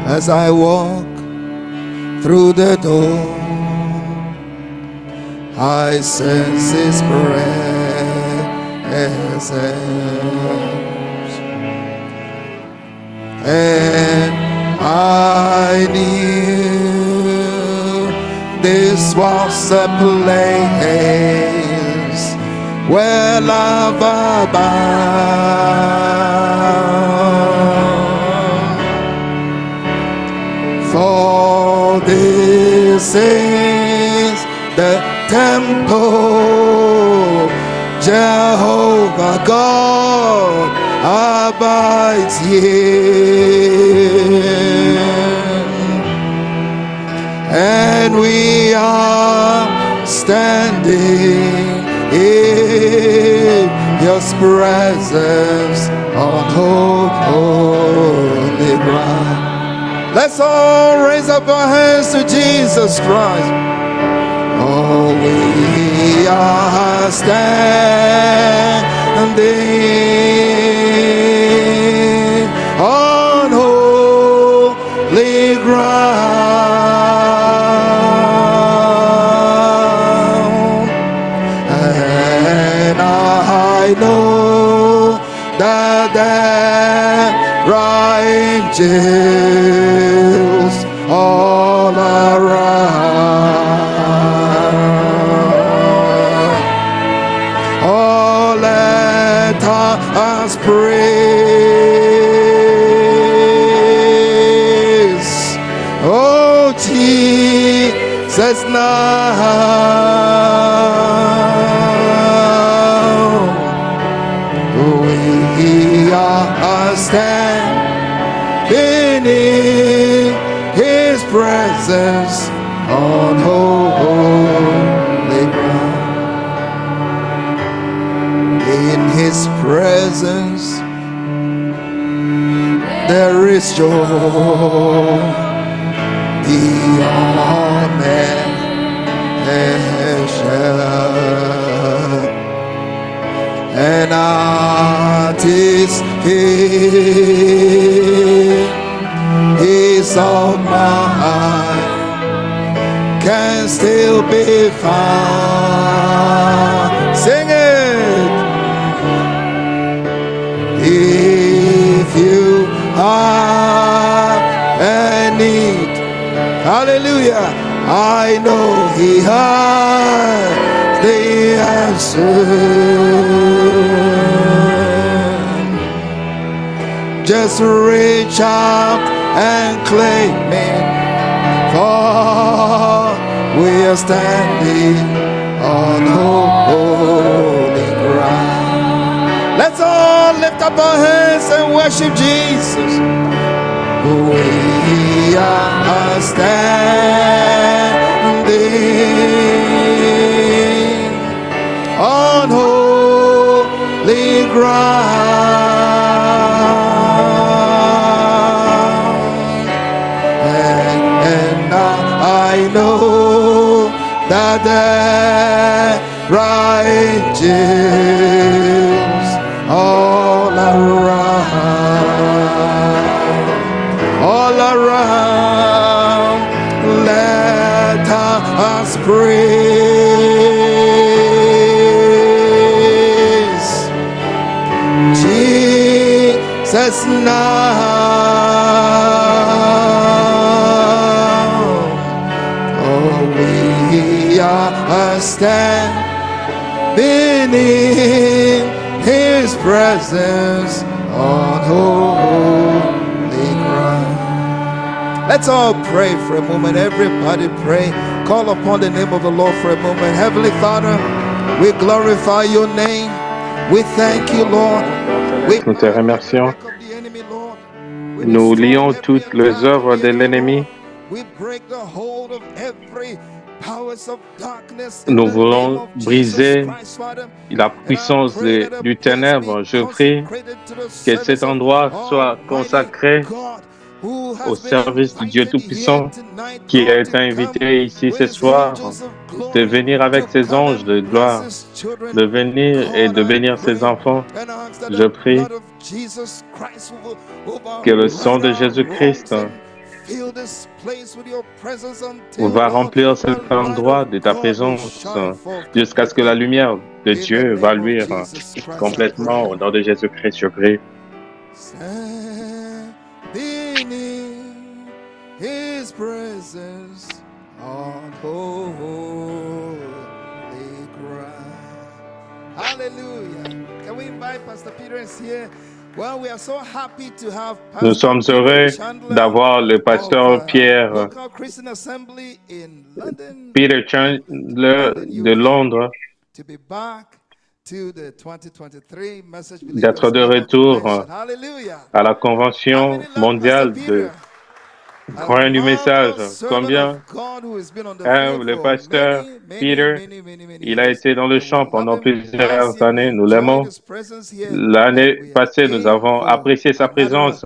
as I walk through the door, I sense His presence, and I knew this was a place where love abounds. For this is the temple, Jehovah God abides here, and we are standing in His presence on holy ground. Let's all raise up our hands to Jesus Christ. Oh, we are standing on holy ground, and I know that there are angels all around. Oh, let us praise, oh Jesus, now we are standing in His presence on holy ground. In His presence there is joy beyond measure, and at His feet His own mind can still be found. Sing it. If you have a need, hallelujah, I know He has the answer. Just reach out and claim it, for we are standing on holy ground. Let's all lift up our hands and worship Jesus. We are standing on holy ground, and I know that there are angels all around. Let us praise Jesus now. Oh, we are standing in His presence on holy ground. Let's all pray for a moment. Everybody pray. Call upon the name of the Lord for a moment. Heavenly Father, we glorify your name. We thank you, Lord. Nous te remercions. Nous lions toutes les œuvres de l'ennemi. Nous voulons briser la puissance du ténèbre. Je prie que cet endroit soit consacré au service du Dieu Tout-Puissant qui a été invité ici ce soir de venir avec ses anges de gloire, de venir et de bénir ses enfants. Je prie que le sang de Jésus-Christ va remplir cet endroit de ta présence jusqu'à ce que la lumière de Dieu va luire complètement au nom de Jésus-Christ, je prie. Standing in His presence on holy ground. Hallelujah. Can we invite Pastor Peter here? Well, we are so happy to have Nous sommes heureux d'avoir le pasteur Pierre Peter Chandler de Londres d'être de retour à la Convention mondiale de Croyants du message. Combien aime le pasteur Peter? Il a été dans le champ pendant plusieurs années. Nous l'aimons. L'année passée, nous avons apprécié sa présence.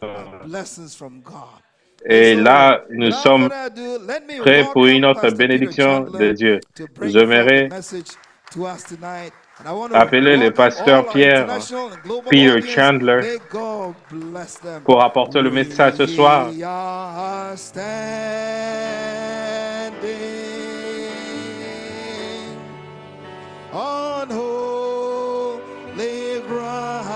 Et là, nous sommes prêts pour une autre bénédiction de Dieu. J'aimerais appeler le pasteur Pierre, Peter Chandler, pour apporter le message ce soir. On holy ground,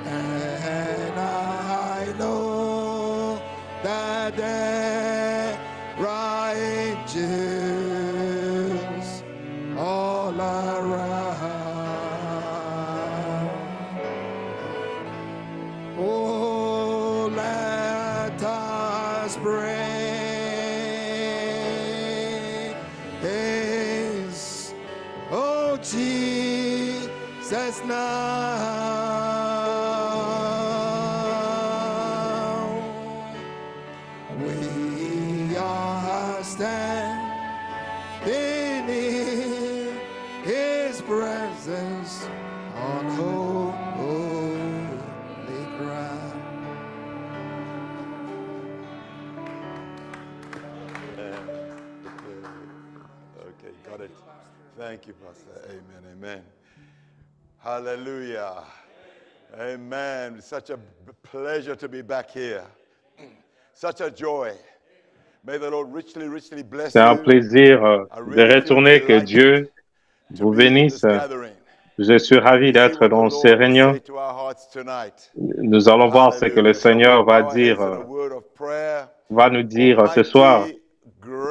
and I know that there are angels all around. Oh, let us pray. Jesus now we are standing in His presence on holy ground. Okay, got it. Thank you, Pastor. Amen, amen. Hallelujah. Amen. It's such a pleasure to be back here. Such a joy. May the Lord richly, richly bless you. C'est un plaisir de retourner, que Dieu vous bénisse. Je suis ravi d'être dans ces réunions. Nous allons voir ce que le Seigneur va nous dire ce soir.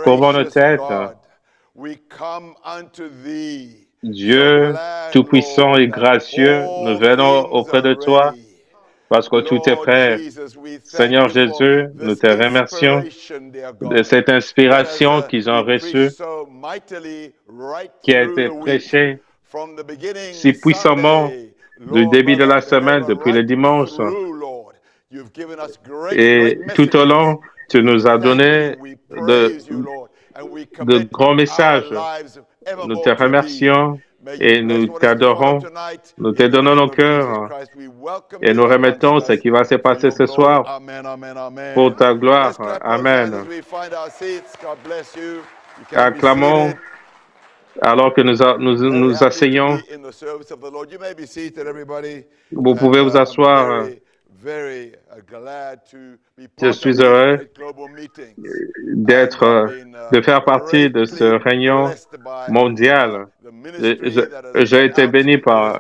Couvrons nos têtes. Dieu Tout-Puissant et gracieux, nous venons auprès de toi parce que tout est prêt. Seigneur Jésus, nous te remercions de cette inspiration qu'ils ont reçue, qui a été prêchée si puissamment du début de la semaine, depuis le dimanche. Et tout au long, tu nous as donné de grands messages. Nous te remercions et nous t'adorons. Nous te donnons nos cœurs et nous remettons ce qui va se passer ce soir pour ta gloire. Amen. Acclamons alors que nous asseyons. Vous pouvez vous asseoir. Je suis heureux de faire partie de ce réunion mondial. J'ai été béni par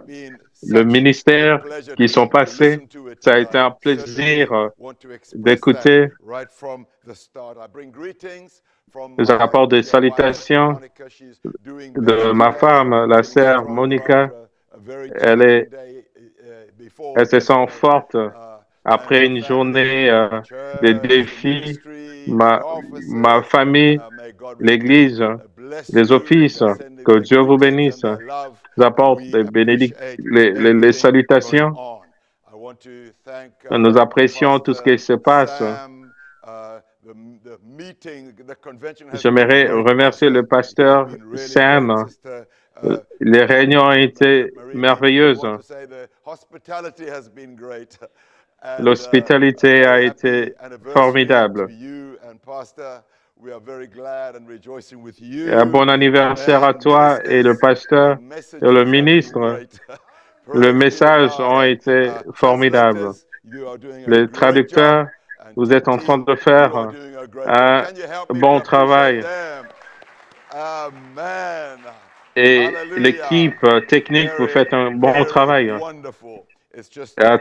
le ministère qui sont passés. Ça a été un plaisir d'écouter. Je rapporte des salutations de ma femme, la sœur Monica. Elle se sent forte après une journée de défis. Ma famille, l'Église, les offices, que Dieu vous bénisse. J'apporte les salutations. Nous apprécions tout ce qui se passe. J'aimerais remercier le pasteur Sam. Les réunions ont été merveilleuses. L'hospitalité a été formidable. Un bon anniversaire à toi et le pasteur et le ministre. Le message a été formidable. Les traducteurs, vous êtes en train de faire un bon travail. Amen. Et l'équipe technique, vous faites un bon travail.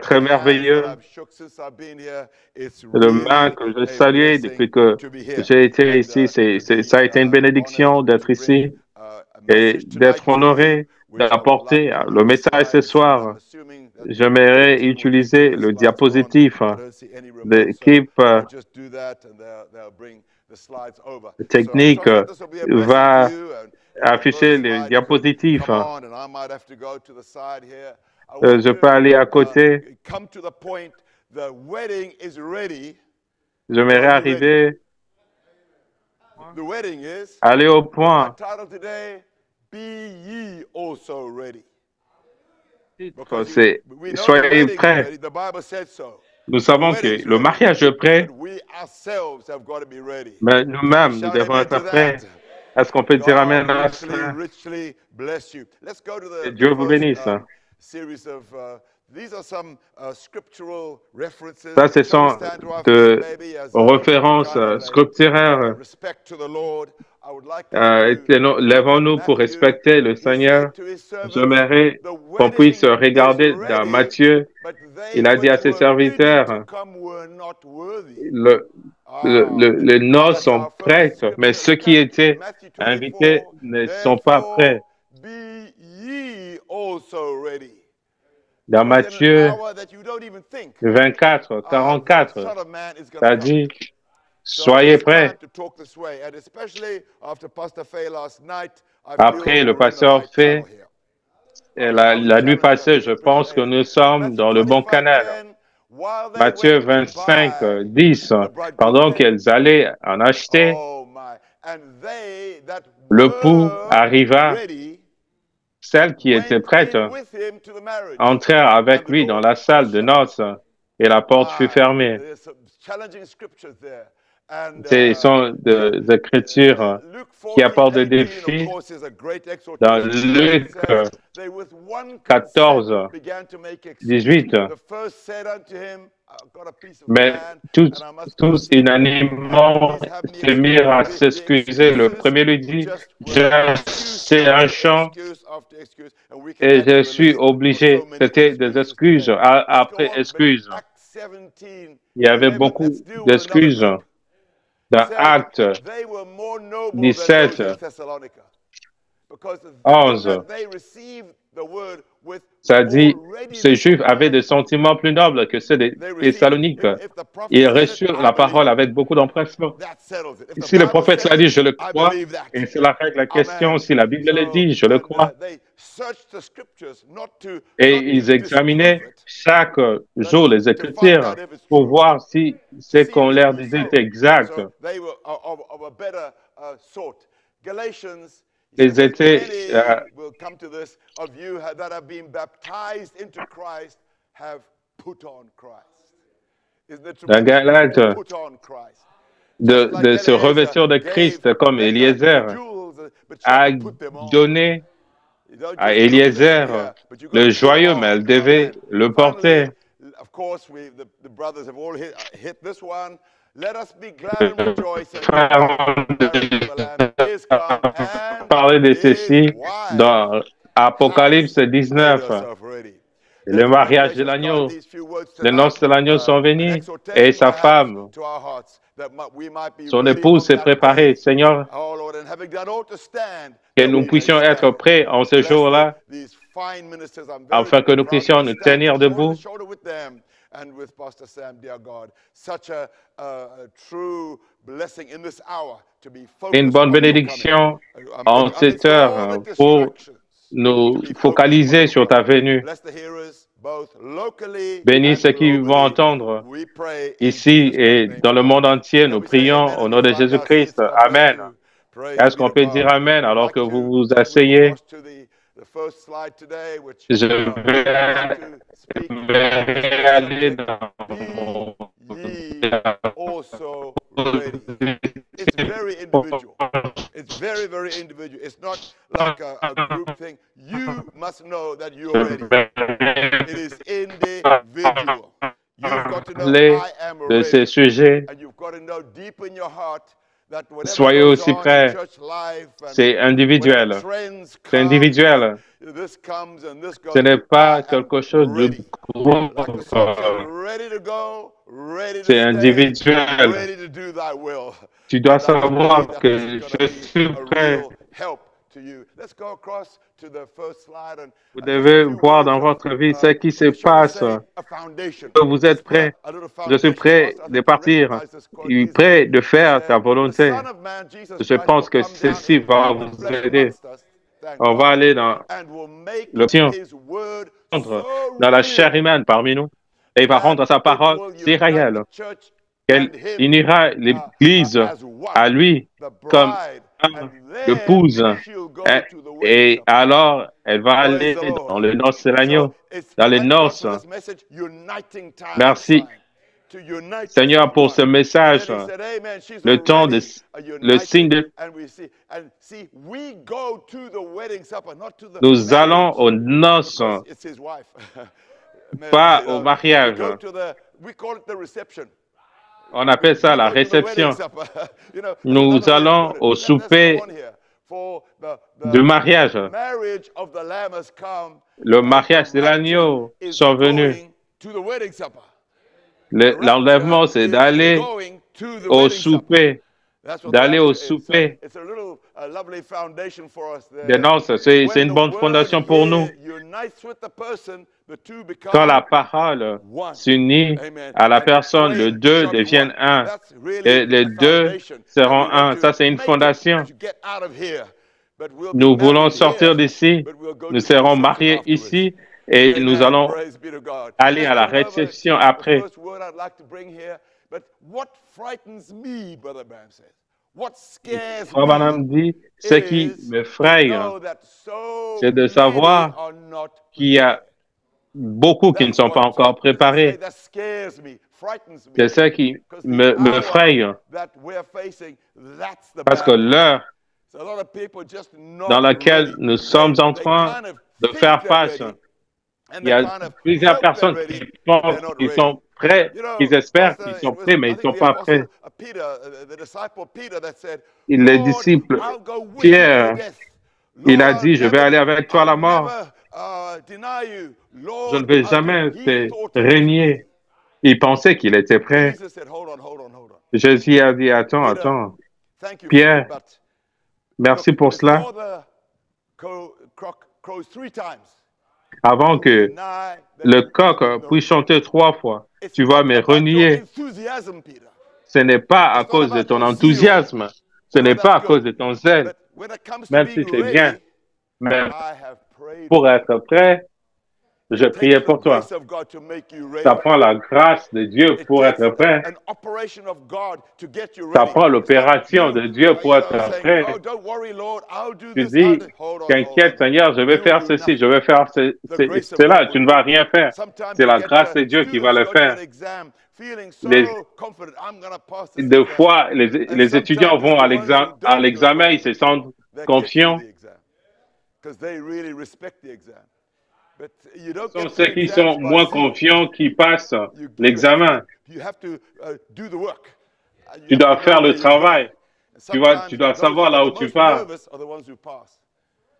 Très merveilleux. Le main que je salue depuis que j'ai été ici, ça a été une bénédiction d'être ici et d'être honoré d'apporter le message ce soir. J'aimerais utiliser le diapositif de l'équipe technique va afficher les diapositifs. Je peux aller à côté. J'aimerais arriver, aller au point. Soyez prêts. Nous savons que le mariage est prêt, mais nous-mêmes, nous devons être prêts. Est-ce qu'on peut dire Amen à cela? Que Dieu vous bénisse. Ça, ce sont de références scripturaires. Lèvons-nous pour respecter le Seigneur. J'aimerais qu'on puisse regarder dans Matthieu. Il a dit à ses serviteurs, les noces sont prêtes, mais ceux qui étaient invités ne sont pas prêts. Dans Matthieu 24, 44, ça dit, soyez prêts. Après le pasteur fait, la nuit passée, je pense que nous sommes dans le bon canal. Matthieu 25, 10, pendant qu'elles allaient en acheter, le pou arriva, celles qui étaient prêtes entrèrent avec lui dans la salle de noces et la porte fut fermée. Ce sont des écritures qui apportent des défis. Dans Luc 14, 18, mais tous unanimement se mirent à s'excuser. Le premier lui dit, c'est un champ et je suis obligé. C'était des excuses après excuses. Il y avait beaucoup d'excuses. Dans Actes 17, 11, ça dit, ces Juifs avaient des sentiments plus nobles que ceux des Thessaloniques. Ils reçurent la parole avec beaucoup d'empressement. Si le prophète l'a dit, je le crois, et cela règle la question, si la Bible le dit, je le crois. Et ils examinaient chaque jour les Écritures pour voir si ce qu'on leur disait était exact. Ils étaient dans Galate de se revêtir de Christ comme Eliezer a donné à Eliezer le joyau, mais elle devait le porter. Parler de ceci dans Apocalypse 19. Le mariage de l'agneau, les noces de l'agneau sont venues et sa femme, son épouse s'est préparée. Seigneur, que nous puissions être prêts en ce jour-là afin que nous puissions nous tenir debout. Une bonne bénédiction en cette heure pour nous focaliser sur ta venue. Bénis ceux qui vont entendre ici et dans le monde entier. Nous prions au nom de Jésus-Christ. Amen. Est-ce qu'on peut dire Amen alors que vous vous asseyez? Je vais aller dans mon... It's very individual. It's very, very individual. It's not like a group thing. You must know that je you're ready. vais It is individual. You've got to know parler I am de ces ready. sujets. And you've got to know deep in your heart that whatever Soyez goes aussi on in prêts. church life and C'est whatever individuel. trends C'est come individuel. and this comes and this Ce goes, n'est pas I am quelque chose de ready. groupe. Like the song said, ready to go, ready to C'est stay, individuel. ready to do thy will. Tu dois And I just believe savoir that que this is je going to suis be a prêt. real help to you. Let's go across to the first slide and Vous just a devez few voir words dans of, votre vie ce qui se shall we passe. say, a foundation. Que vous Let's êtes put prêt. a little Je suis foundation. prêt Pastor, I de think you partir. recognize this quote Et easily. prêt de It faire ta said, the volonté. Son of Man, Jesus Je Christ, pense will que come down ceci in va human vous flesh aider. amongst us. Thank On va God. aller dans And will make l'option his word dans la chair real humaine parmi nous. Et il va that rendre sa it parole will si unite réelle the church qu'elle and him unira l'Église as one, à lui the comme bride, and then l'épouse. she'll go Et, to the wedding et supper. alors, elle va Praise aller the Lord. dans le noces de So l'agneau, it's dans les thank God noces. for this message, uniting time. Merci, sign, to unite us Seigneur, as pour one. ce And message, then he said, Amen, she's le temps de already le signe united. de And see, we go to the wedding supper, not to the nous allons marriage, aux noces, because it's his wife. pas au We mariage. go to we call it the reception. On appelle ça We la go to the wedding réception. supper. That's Nous another way to allons put it. au Let's go souper on here. For du mariage. marriage of the Lamb has come. Le The mariage de rapture l'agneau is sont venus. going to the wedding supper. The L'enlèvement, rapture c'est is d'aller going to the au wedding supper. souper, That's what the d'aller au rapture is. So souper it's a lovely foundation for us des there. noces. C'est When une the bonne word fondation pour nous. unites with the person, the two Quand la become parole one. s'unit Amen. à la And personne, le twain deux shall be deviennent one. un. That's really Et les a deux foundation. And seront we want un. to Ça, c'est une make it fondation. as you get out of here. But we'll be Nous voulons married sortir here, d'ici. but we'll go Nous to the serons reception mariés afterwards. ici et nous Amen. allons Praise be to God. aller Let's à la turn over réception to the après. first word I'd like to bring here. But what frightens me, Brother Bam says, what scares Frère me Branham dit, ce qui is me to fraye, know that so c'est de many savoir are not qu'il y a prepared. beaucoup qui ne That's sont pas what encore let's just say préparés. that scares me, frightens me. C'est ça qui Because the me hour fraye. that we're facing, that's the Parce que battle. l'heure So a lot of people just dans not laquelle ready. nous sommes en They train kind of de think faire they're face, ready, and il y they a kind of plusieurs hope they're personnes ready, qui but they're pensent not qu'ils ready. sont prêts, You know, qu'ils espèrent Pastor, qu'ils it sont was, prêts, mais I ils ne think sont the pas apostle prêts. Peter, the disciple Peter that said, Et les Lord, disciples, I'll go with you to Pierre, death. il Lord, a dit, je vais aller avec toi à la I'll mort. never deny you. Je Lord, ne vais I'll do. jamais He te thought he was régner. ready. Il pensait qu'il était prêt. Jesus said, hold on. Jésus a dit, attends, Peter, attends. thank you for Pierre, that, but merci look, pour cela. before the cock crows 3 times, Avant you que deny that le you coq know puisse chanter 3 fois, it's tu vas not me about your renier. enthusiasm, Peter. Ce n'est pas à It's not cause de about ton your zeal. enthousiasme. Ce Although n'est pas that's à cause good. de ton zèle, But when it comes to même si being c'est bien. ready, Mais I have prayed pour for you. être prêt, je It priais takes the pour toi. grace of God to make you ready. Ça prend la grâce de Dieu It pour takes être prêt. an operation of God to get you Ça ready. prend It's not l'opération you, de Dieu pour être saying, prêt. oh, don't worry, Lord, I'll do Tu this. I'll do. dis, Hold on. qu'inquiète Seigneur, je vais You'll faire do ceci, je nothing. vais faire The grace of cela. God Tu will ne vas do. rien faire. Sometimes C'est you la get grâce de Dieu qui va students le go to faire. an exam feeling Des, so confident. I'm going to pass this des exam. fois, And les étudiants sometimes it's vont the ones who à don't feel l'examen, ils se confident sentent that get through confiants. the exam because they really respect the exam. But you don't Ce sont get ceux through qui exams sont by moins zeal. confiants qui passent l'examen. You have to do the work. You Tu have dois to know faire le where you're going. travail. And Tu dois sometimes those savoir who là are où the tu most pars. nervous are the ones who pass.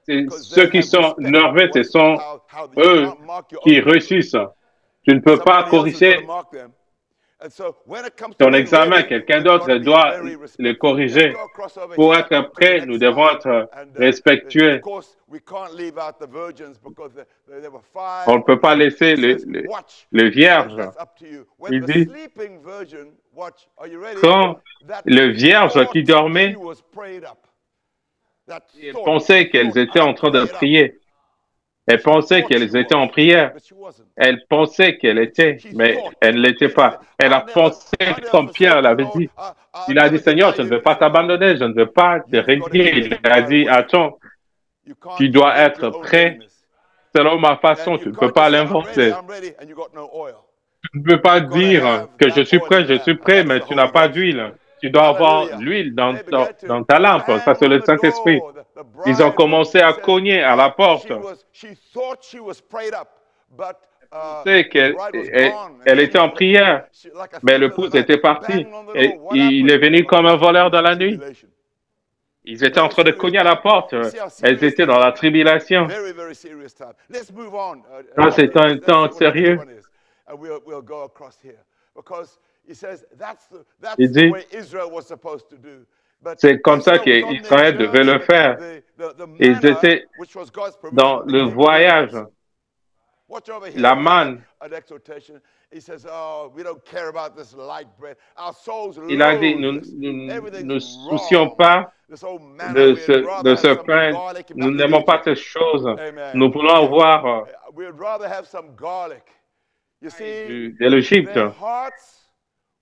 C'est Because ceux they qui have sont respect nerveux, for ce what, sont how you eux can't mark your qui own paper. réussissent. Tu ne peux pas Somebody else is going to corriger mark them. And so when it comes to ton being examen. ready, Quelqu'un we've got d'autre to be doit very le respectful. Let's corriger. go across over Pour here être to the prêt, next nous devons slide. être And respectueux. of course, we can't leave out the virgins because there were 5 On ne peut of pas them. laisser It says, watch. le vierge. That's up to you. When Il the dit, sleeping virgin, watch, are you ready? quand That le vierge thought qui she dormait, was prayed up. That il thought, pensait qu'elles étaient en train de prier. Elle She pensait thought qu'elles she étaient en was, prière. but she wasn't. Elle pensait qu'elle était, She mais thought. elle ne l'était Peter said, pas. Elle a I'll pensé never comme Pierre forsake you, l'avait Lord. dit. I'll Il a dit, never Seigneur, deny je ne you. veux pas t'abandonner, je ne veux pas te You've got to be régner. ready Il a my dit, way. attends, You tu can't dois invent être your own prêt readiness. selon ma And façon. you Tu ne peux can't pas just say, l'inventer. I'm ready, and you got no oil. Tu ne peux pas You've got to dire have que that je suis oil in prêt, the je lamp, suis and prêt, that's mais the tu n'as Holy pas Ghost. d'huile. tu dois avoir Hallelujah. l'huile They began to dans ta lampe. Ça, bang c'est on le the Saint-Esprit. door. The Ils ont bride commencé à says cogner à la porte. she thought she was prayed up, but C'est the qu'elle bride was gone. elle était en prière, Like a mais thief in the l'épouse night, était partie. banging on the Et door. What il est happened? venu comme un voleur dans la nuit. Tribulation. Ils étaient en train de cogner à la porte. You see how Elles serious étaient this dans la is? tribulation. Very, very serious time. Let's move on. Ça, c'est un Let's see temps what the next sérieux. one is. And we'll go across here. Because he says that's Il the dit, way Israel was supposed to do. But c'est comme ça Israel was on their qu'Israël devait le journey. faire. The Ils manna, étaient which was God's dans provision, le became voyage. demons. Watch over here. La We have manne. an exhortation. He says, "Oh, we don't care about this light bread. Our souls Il a dit, loathe this. nous Everything's soucions wrong. pas This old manna, de we'd rather ce have some pain. garlic." Nous Back in n'aimons pas Egypt. ces choses. Amen. Nous voulons avoir We'd rather have some garlic. You see, de l'Égypte. their hearts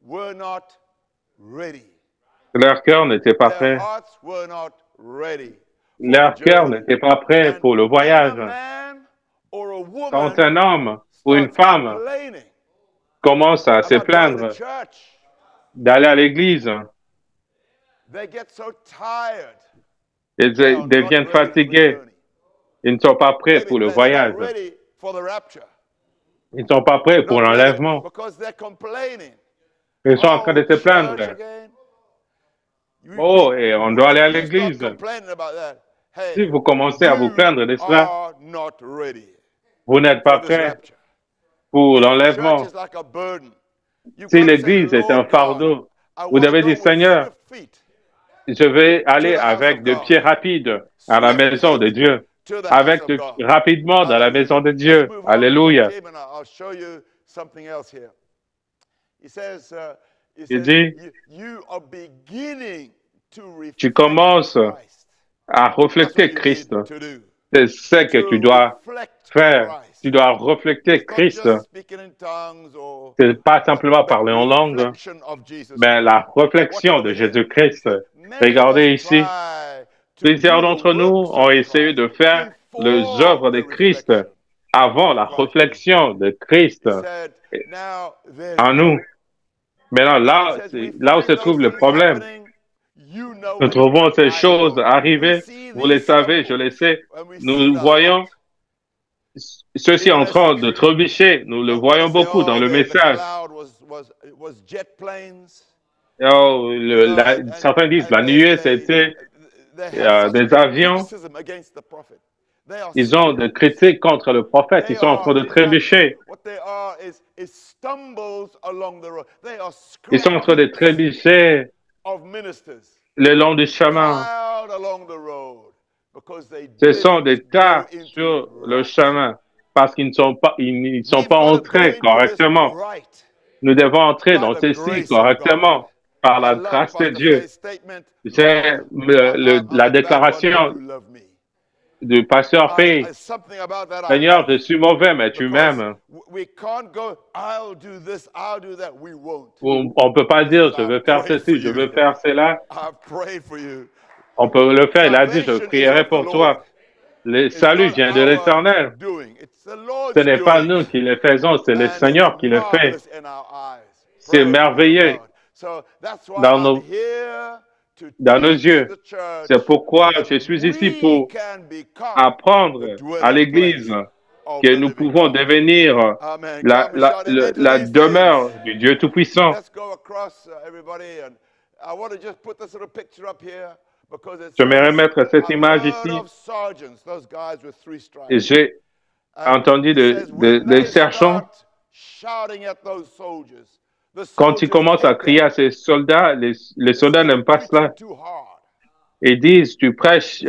were not ready. Leur cœur n'était pas Their prêt. hearts were not ready. Leur cœur n'était pas prêt pour le voyage. When a man or a woman Quand un homme ou une starts femme complaining commence à se about going to plaindre church, d'aller à l'église, they get so tired. ils They are not deviennent ready for the fatigués. journey. Ils ne sont pas prêts Maybe pour le they're voyage. not ready for the rapture. Ils ne sont pas prêts pour Not ready l'enlèvement. because they're complaining. Ils sont en train de se church plaindre. again. Oh, et on doit aller à You start l'église. complaining about that. Hey, Si vous commencez à vous you plaindre de cela, are not ready vous n'êtes pas for this prêt rapture. pour Church l'enlèvement. is like a burden. You've Si got to say, l'église est un Lord God, fardeau, I vous wanna devez go dire, with Seigneur, swift feet je vais aller to the house avec of de God. pieds rapides à la Swift maison de feet Dieu. to the house Avec of God. rapidement dans la maison de Let's Dieu. move on, Alléluia. Tim, and I'll show you something else here. He says, Il dit, you are beginning to tu reflect commences Christ. à That's what refléter you Christ. need to do. C'est ce que tu dois reflect faire. Christ. Tu dois refléter It's not Christ. just speaking in tongues or C'est pas simplement parler en langue, reflection of Jesus. mais la réflexion de Jésus-Christ. Regardez ici, plusieurs d'entre nous ont essayé de faire les œuvres de Christ avant la réflexion de Christ en nous. Maintenant, là où se trouve le problème, nous trouvons ces choses arriver, vous les savez, je les sais, nous voyons ceci en train de trébucher, nous le voyons beaucoup dans le message. Oh, certains disent la nuée, c'était des avions. Ils ont des critiques contre le prophète, ils sont en train de trébucher. Ils sont en train de trébucher le long du chemin. Ce sont des tas sur le chemin parce qu'ils ne sont pas entrés correctement. Nous devons entrer dans ceci correctement par la grâce de Dieu. C'est la déclaration du pasteur P. Seigneur, je suis mauvais, mais tu m'aimes. On ne peut pas dire, je veux faire ceci, je veux faire cela. On peut le faire. Il a dit, je prierai pour toi. Le salut vient de l'Éternel. Ce n'est pas nous qui le faisons, c'est le Seigneur qui le fait. C'est merveilleux dans nos yeux. C'est pourquoi je suis ici pour apprendre à l'Église que nous pouvons devenir la demeure du Dieu Tout-Puissant. J'aimerais mettre cette image ici. Et j'ai entendu des sergents, quand ils commencent à crier à ces soldats, les soldats n'aiment pas cela. Ils disent, tu prêches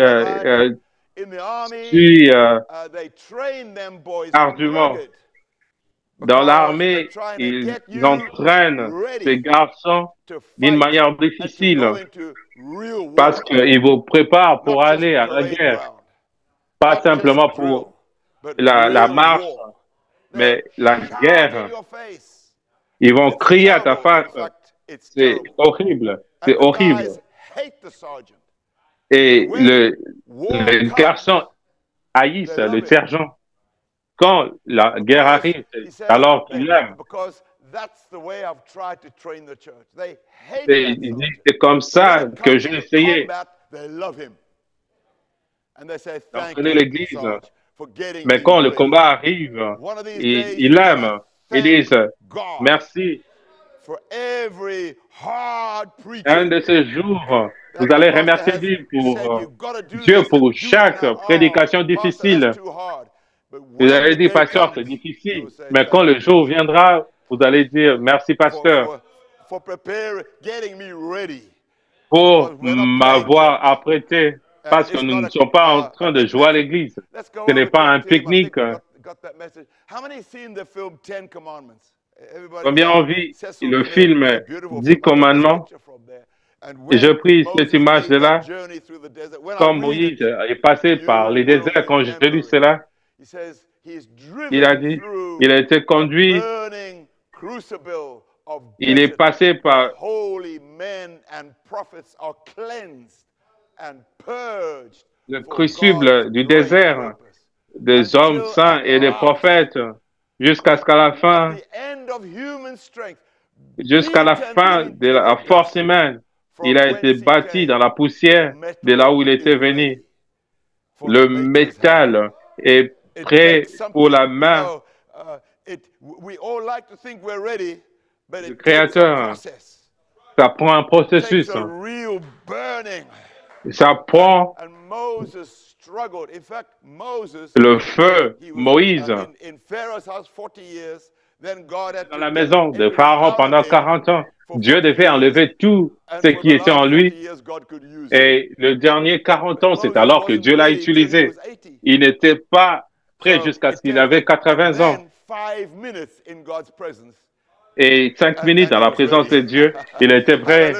ardument. Dans l'armée, ils entraînent ces garçons d'une manière difficile parce qu'ils vous préparent pour aller à la guerre. Pas simplement pour la marche, mais la guerre. Ils vont crier à ta face. C'est horrible. C'est horrible. Et les garçons haïssent le sergent. Quand la guerre arrive, alors qu'ils l'aiment. that's the way I've tried to train the church. They hate Et that il dit, soldier. c'est comme But ça when it que comes j'ai to essayé combat, they love him. And they say, thank d'entraîner you, l'Église. Sarge, for getting Mais me quand le ready. combat arrive, One of these ils days, il you're gonna aiment. Ils thank disent, God merci. for every hard Un preaching de ces jours, that vous the allez pastor remercier has Dieu said, pour you've got to do Dieu this and pour do it chaque now. Oh, prédication pastor, that's difficile. too hard. But Vous when allez the dire, day pasteur, comes, c'est you difficile. will say, Mais quand thank le you, jour Jesus, viendra, vous allez dire, merci, pasteur, for preparing, getting me ready. pour Because we're not playing m'avoir church. apprêté. And Parce que it's nous not ne sommes pas en a train de jouer à picnic. l'église. Let's go Ce n'est over pas to un Tim. I think pique-nique. we got that message. How many seen the film Ten Commandments? Everybody Combien here? ont vu Cecil le did it. It's film a beautiful 10 film. I took this commandements? picture from there. And Et je when pris cette Moses image made that là, journey through the desert, when I comme read Moïse it, est passé par you les will déserts, quand j'ai lu remember it. cela, He says he's il a driven dit, through il a été the conduit, burning crucible of il est desert. passé par And holy men and prophets are cleansed and purged le for crucible God's du great désert purpose. des hommes Until saints at et des last, prophètes, jusqu'à ce qu'à la at fin, the end of human strength, jusqu'à la beaten fin de into la the force dust humaine, il from a été whence he bâti dans came, la the poussière de là où il metal était is venu. ready for Le the maker's hand. métal est It prêt takes something, pour la you main know, we all like to think we're ready, but du it takes a Créateur. process. Ça prend un It takes processus. a real burning. Ça prend And Moses struggled. In fact, Moses, le feu. he was Moïse, in Pharaoh's house 40 years. Then God had dans to la get maison de everything Pharaon out pendant of him 40 ans, for Dieu 40 devait years. enlever tout And ce for qui the était en last 40 lui. years, God could use him. Et le dernier 40 ans, c'est Moses alors que wasn't Dieu l'a ready till he utilisé. was 80. Il n'était pas prêt So jusqu'à ce it qu'il takes- avait 80 ans. then 5 minutes in God's presence. Et 5 minutes dans he la was présence de ready. Dieu, il était prêt.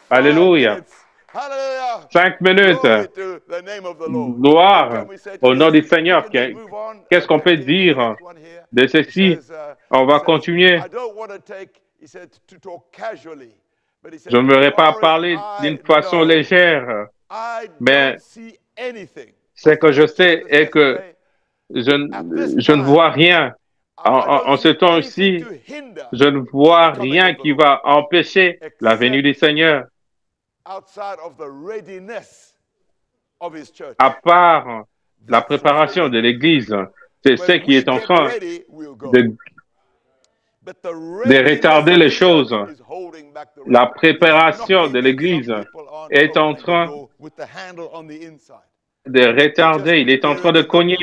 Hallelujah. Alléluia. 5 minutes. Hallelujah. 5 minutes. Glory to the name of the Lord. Gloire What can we say au nom today? du Seigneur. We can just move on. Qu'est-ce qu'on peut Take the dire next one here. de He ceci? says, On va he says, continuer. I don't want to take, he said, to talk casually. But he said, Je ne voudrais pas as far as parler I d'une façon know, légère. I Mais don't see anything. ce que je sais est que je ne vois rien. En ce temps-ci, je ne vois rien qui va empêcher la venue du Seigneur, outside of the readiness of his church. à part la préparation de l'Église. C'est ce qui est en train de retarder les choses. La préparation de l'Église est en train de retarder, il est en train de cogner.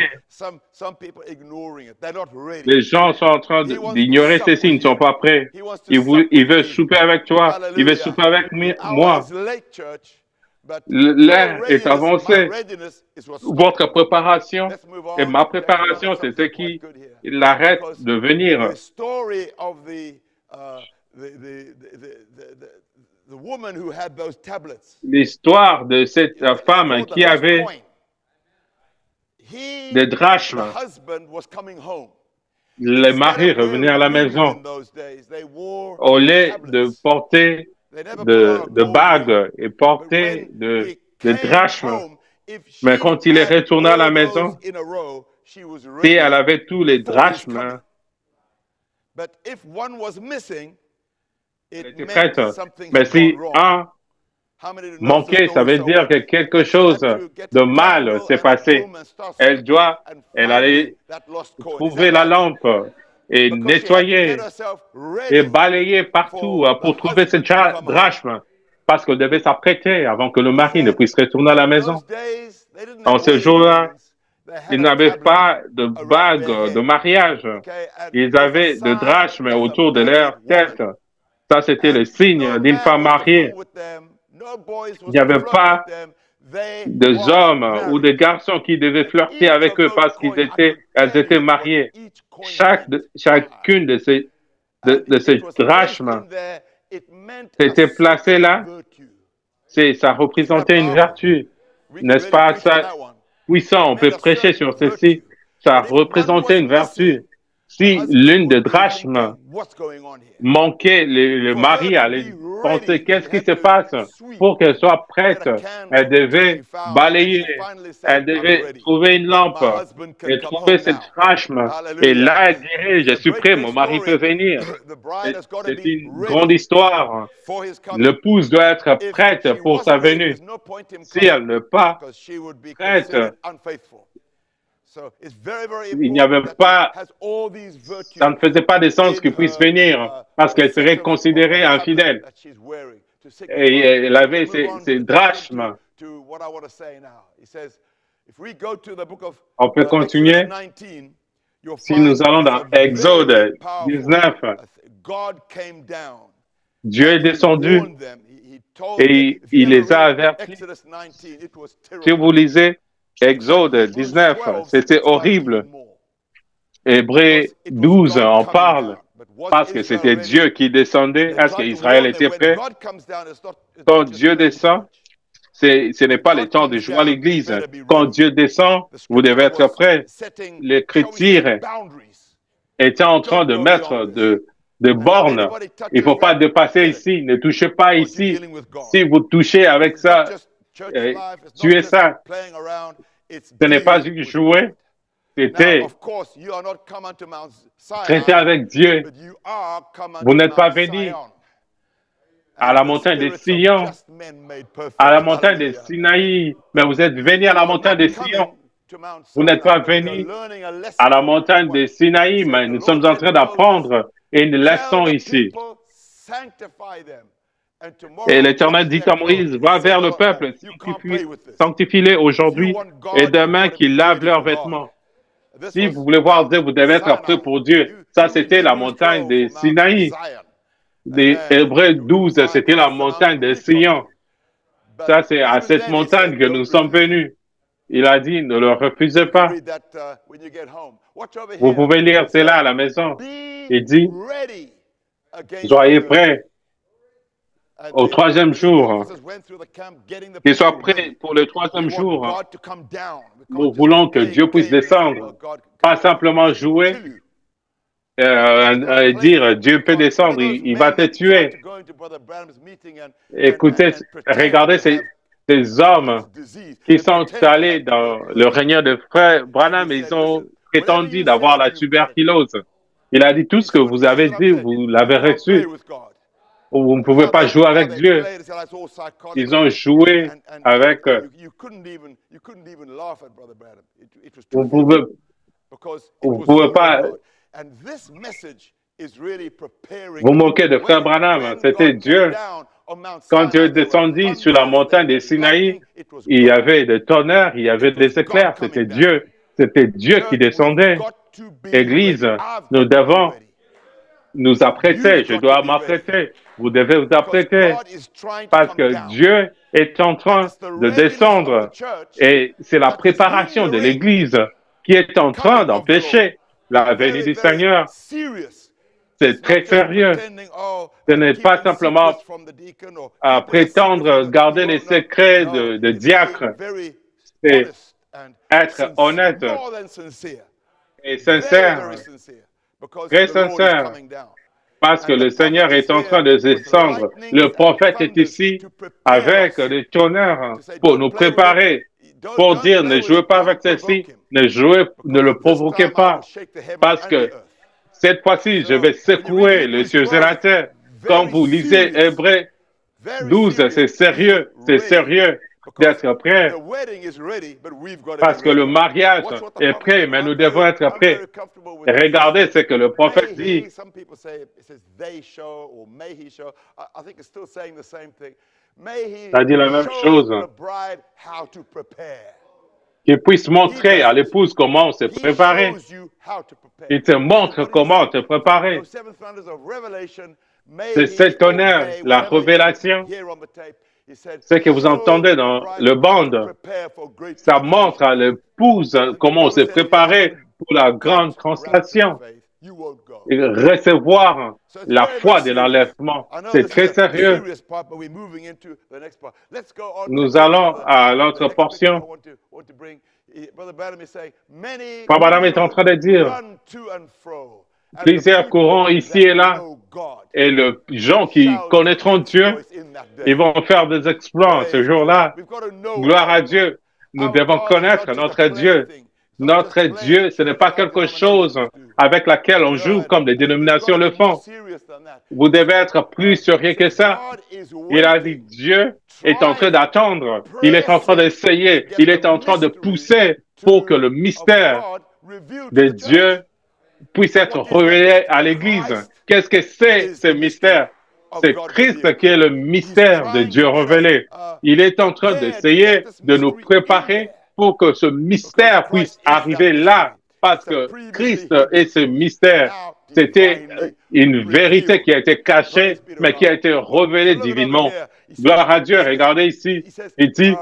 Les gens sont en train d'ignorer ceci, ils ne sont pas prêts. Il veut souper avec toi, il veut souper avec moi. L'heure est avancée. Votre préparation et ma préparation, c'est ce qui l'arrête de venir. L'histoire de cette femme qui avait des drachmes. Le mari revenait à la maison. Au lieu de porter de bagues et porter de drachmes, mais quand il est retourné à la maison, si elle avait tous les drachmes, elle était prête. Mais si un manquait, ça veut dire que quelque chose de mal s'est passé. Elle allait trouver la lampe et nettoyer et balayer partout pour trouver cette drachme, parce qu'elle devait s'apprêter avant que le mari ne puisse retourner à la maison. En ce jour-là, ils n'avaient pas de bague de mariage. Ils avaient de drachmes autour de leur tête. Ça, c'était le signe d'une femme mariée. Il n'y avait pas des hommes ou des garçons qui devaient flirter avec eux parce qu'elles étaient mariées. Chacune de ces drachmes était placée là. Ça représentait une vertu. N'est-ce pas ça? Puissant, on peut prêcher sur ceci. Ça représentait une vertu. Si l'une des drachmes manquait, le mari allait penser qu'est-ce qui se passe pour qu'elle soit prête. Elle devait balayer, elle devait trouver une lampe et trouver cette drachme. Et là, elle dirait, je suis prêt, mon mari peut venir. C'est une grande histoire. L'épouse doit être prête pour sa venue. Si elle n'est pas prête, il n'y avait pas, ça ne faisait pas de sens qu'il puisse venir parce qu'elle serait considérée infidèle. Et elle avait ces drachmes. On peut continuer. Si nous allons dans Exode 19, Dieu est descendu et il les a avertis. Si vous lisez Exode 19, c'était horrible. Hébreux 12 en parle parce que c'était Dieu qui descendait. Est-ce qu'Israël était prêt? Quand Dieu descend, ce n'est pas le temps de jouer à l'église. Quand Dieu descend, vous devez être prêt. L'Écriture était en train de mettre de bornes. Il ne faut pas dépasser ici. Ne touchez pas ici. Si vous touchez avec ça, tuez ça. Ce n'est pas jouer. C'était traiter avec Dieu. Vous n'êtes pas venu à la montagne de Sion, à la montagne de Sinaï, mais vous êtes venu à la montagne de Sion. Vous n'êtes pas venu à la montagne de Sinaï, mais nous sommes en train d'apprendre une leçon ici. Et l'Éternel dit à Moïse, va vers le peuple, sanctifie-les aujourd'hui et demain qu'ils lavent leurs vêtements. Si vous voulez voir Dieu, vous devez être prêt pour Dieu. Ça, c'était la montagne de Sinaï. Des Hébreux 12, c'était la montagne de Sion. Ça, c'est à cette montagne que nous sommes venus. Il a dit, ne le refusez pas. Vous pouvez lire cela à la maison. Il dit, soyez prêts au troisième jour. Qu'il soit prêt pour le troisième jour. Nous voulons que Dieu puisse descendre. Pas simplement jouer. Dire Dieu peut descendre, il va te tuer. Écoutez, regardez ces hommes qui sont allés dans le règne de frère Branham, ils ont prétendu d'avoir la tuberculose. Il a dit tout ce que vous avez dit, vous l'avez reçu. Vous ne pouvez pas jouer avec Dieu. Ils ont joué avec. Vous pouvez pas. Vous moquez de frère Branham, c'était Dieu. Quand Dieu descendit sur la montagne de Sinaï, il y avait des tonnerres, il y avait des éclairs, c'était Dieu qui descendait. Église, nous devons nous apprêter, je dois m'apprêter, vous devez vous apprêter, parce que Dieu est en train de descendre et c'est la préparation de l'Église qui est en train d'empêcher la venue du Seigneur. C'est très sérieux. Ce n'est pas simplement à prétendre garder les secrets de diacre. C'est être honnête et sincère, très sincère, parce que le Seigneur est en train de descendre. Le prophète est ici avec le tonnerre pour nous préparer, pour dire ne jouez pas avec ceci, ne le provoquez pas, parce que cette fois-ci, je vais secouer les cieux et la terre. Quand vous lisez Hébreux 12, c'est sérieux d'être prêt. Parce que le mariage est prêt, mais nous devons être prêts. Et regardez ce que le prophète dit. Ça dit la même chose. Qu'il puisse montrer à l'épouse comment se préparer. Il te montre comment te préparer. C'est cet honneur, la révélation. Ce que vous entendez dans le band, ça montre à l'épouse comment se préparer pour la grande translation. you won't go. recevoir So it's la very, foi very de serious. l'enlèvement. I know C'est this très is a sérieux. serious part, but we're moving into the next part. Let's go on. Nous Let's go allons to à the l'autre next picture I portion. want to bring. Brother Branham is saying, many Frère Branham est en train de dire, run to and fro. And the plusieurs people courants ici that et là, know God et les gens qui shall connaîtront Dieu, exploits in that day. ils vont faire des exploits ce Praise jour-là. God. We've got to know Gloire our à God. Dieu. Nous Our devons God is connaître not just a notre plaything. Dieu. It's not Notre just Dieu, playing ce n'est church pas like quelque chose denominations do. avec laquelle on You joue know, comme les and we've got dénominations to le be more font. serious than that. Vous devez être plus sérieux que ça. God is Il a dit, waiting, Dieu est en train trying, d'attendre. Il est en train pressing d'essayer. to get Il est the en train de mystery pousser pour que le of mystère God revealed de to the church. Dieu puisse être What is that révélé mystery? à l'Église. Christ Qu'est-ce que c'est is ce the mystery mystère? of C'est God Christ revealed. qui est le He's mystère de trying Dieu to get us révélé. Il est en train prepared to d'essayer get this de nous mystery in préparer there. pour que ce mystère Because puisse Christ is that arriver mystery. là. Parce It's a que previously Christ hidden est ce truth, mystère. now C'était divinely une vérité revealed. qui a été cachée, Praise be to mais qui a God. été So révélée look it over divinement. here. He says- Gloire à Dieu. he says- Regardez ici. he says, Il dit,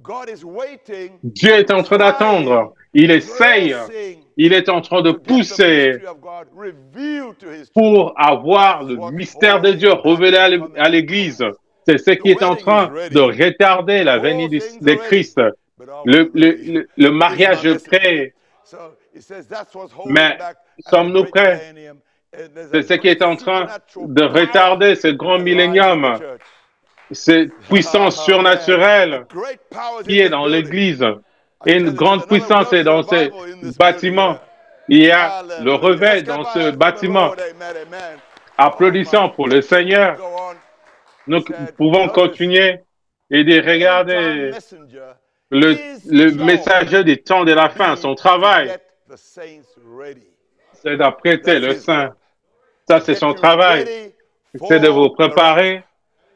God is waiting, Dieu est en train d'attendre. Il essaye. Il est en train de to get the pousser mystery of God revealed to his church. pour avoir le mystère de Dieu révélé à l'Église. C'est ce qui est en train de retarder la venue de Christ. Le mariage est prêt, So it says that's what's holding mais back at sommes-nous the great prêts? millennium. And there's a C'est ce qui great est en train supernatural de power retarder ce grand that lies in the millénium. church. Cette puissance Oh, surnaturelle man. Great powers qui in est this dans building. l'Église. I Et tell une you, there's grande another puissance est dans revival ce in this bâtiment. building, Il y a le Hallelujah. réveil Let's dans clap our ce hands for the bâtiment. Lord. Amen, amen. Applaudissons pour le Seigneur. Go on. Nous Said, pouvons notice, continuer et de end-time regarder messenger le is job messager des temps de la fin. Son be to travail, get the saints ready. c'est d'apprêter That's le his saint. job. Ça, c'est Get son you travail. ready C'est de vous for the rapture. préparer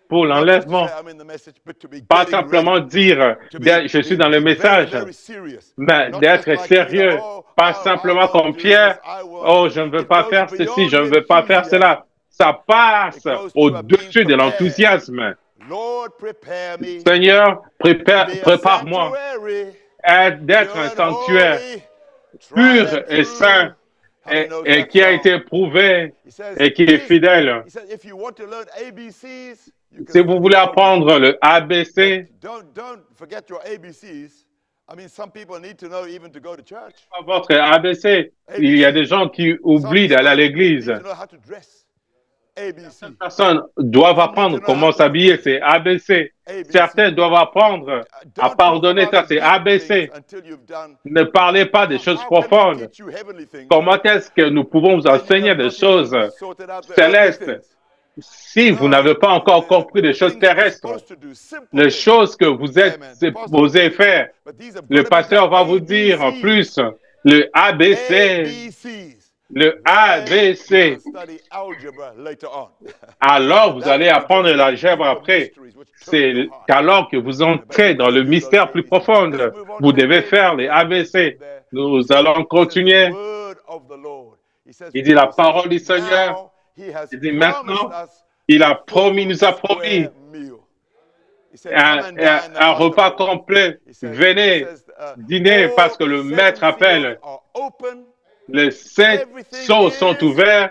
pour Not just to l'enlèvement. say I'm in the message, but to be Pas getting simplement ready. dire, To be- je suis be- dans le be message, very, very serious. mais Not d'être just like, sérieux. Pas I simplement won't comme do Pierre, this, I won't. oh, je ne veux It pas goes faire ceci, beyond je ne veux pas faire enthusiasm. cela. Ça passe It goes to au-dessus being de prepared. l'enthousiasme. Lord, prepare me Seigneur, to be a prépare-moi sanctuary, d'être un pure and sanctuaire holy, pur tried and et true. saint How many knows et that qui a song? été prouvé He says, et qui est fidèle. He says, if you want to learn ABCs, you can Si vous study voulez all apprendre le ABC, Don't forget your ABCs. I mean, some people need to know even to go to church. votre ABC, il y a des gens qui oublient d'aller à l'église. Need to know how to dress. ABC. Personnes doivent apprendre comment s'habiller, c'est ABC. Certains doivent apprendre à Don't pardonner, talk about ça c'est the deep ABC. things until you've done. Ne parlez pas des choses How can we profondes. teach you heavenly things Comment est-ce que nous pouvons vous when you enseigner have des not choses even sorted out the earthly célestes things? si vous n'avez pas encore compris des choses Things that we're terrestres? supposed to do, simple Les things. choses que vous êtes supposés faire. But these have Le got to be pasteur va done vous dire en ABCs. plus le ABC, ABCs. le ABC. Study algebra later on. Alors vous allez apprendre l'algèbre après. C'est alors que vous entrez dans le mystère plus profond. Vous devez faire les ABC. Nous allons continuer. Il dit la parole du Seigneur. Il dit maintenant, il a promis, nous a promis un repas complet. Venez dîner parce que le maître appelle. Les 7 sceaux sont ouverts.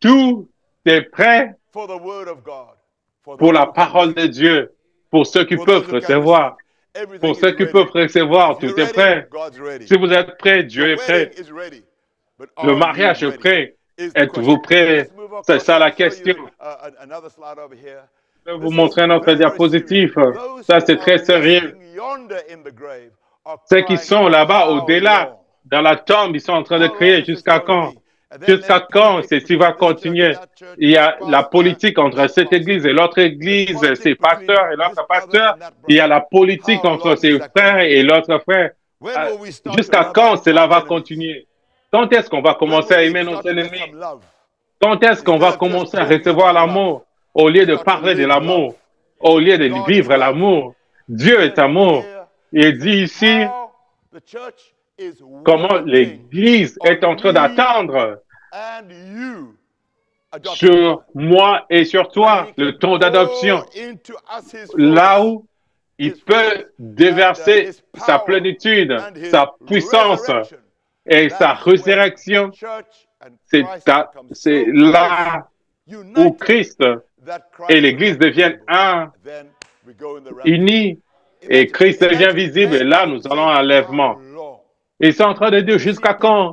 Tout est prêt pour la parole de Dieu. Pour ceux qui peuvent recevoir. Pour ceux qui peuvent recevoir, tout est prêt. Si vous être prêts, Dieu est prêt. Le mariage est prêt. Êtes-vous prêts? C'est ça la question. Je vais vous montrer notre diapositive. Ça, c'est très sérieux. Ceux qui sont là-bas au-delà, dans la tombe, ils sont en train de crier jusqu'à quand? Jusqu'à quand ceci va continuer? Il y a la politique entre cette église et l'autre église, ses pasteurs et l'autre pasteur. Il y a la politique entre ses frères et l'autre frère. Jusqu'à quand cela va continuer? Quand est-ce qu'on va commencer à aimer notre ennemi? Quand est-ce qu'on va commencer à recevoir l'amour au lieu de parler de l'amour, au lieu de vivre l'amour? Dieu est amour. Il dit ici comment l'Église est en train d'attendre sur moi et sur toi le temps d'adoption, là où il peut déverser sa plénitude, sa puissance et sa résurrection. C'est là où Christ et l'Église deviennent un, unis, et Christ devient visible. Et là, nous allons à l'enlèvement. Ils sont en train de dire jusqu'à quand?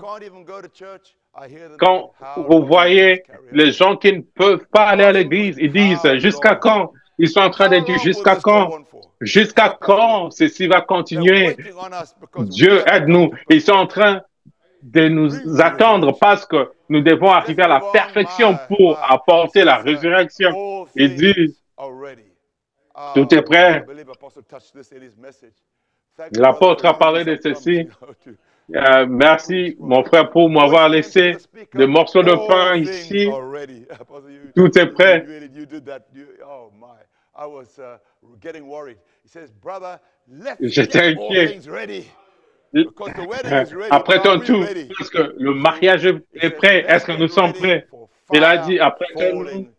Quand vous voyez les gens qui ne peuvent pas aller à l'église, ils disent jusqu'à quand? Ils sont en train de dire jusqu'à quand? Jusqu'à quand ceci va continuer? Dieu aide-nous. Ils sont en train de nous attendre parce que nous devons arriver à la perfection pour apporter la résurrection. Il dit, tout est prêt. L'apôtre a parlé de ceci. Merci, mon frère, pour m'avoir laissé des morceaux de pain ici. Tout est prêt. J'étais inquiet. Apprêtons tout, parce que le mariage est prêt. Est-ce que nous sommes prêts? Il a dit, apprêtons-nous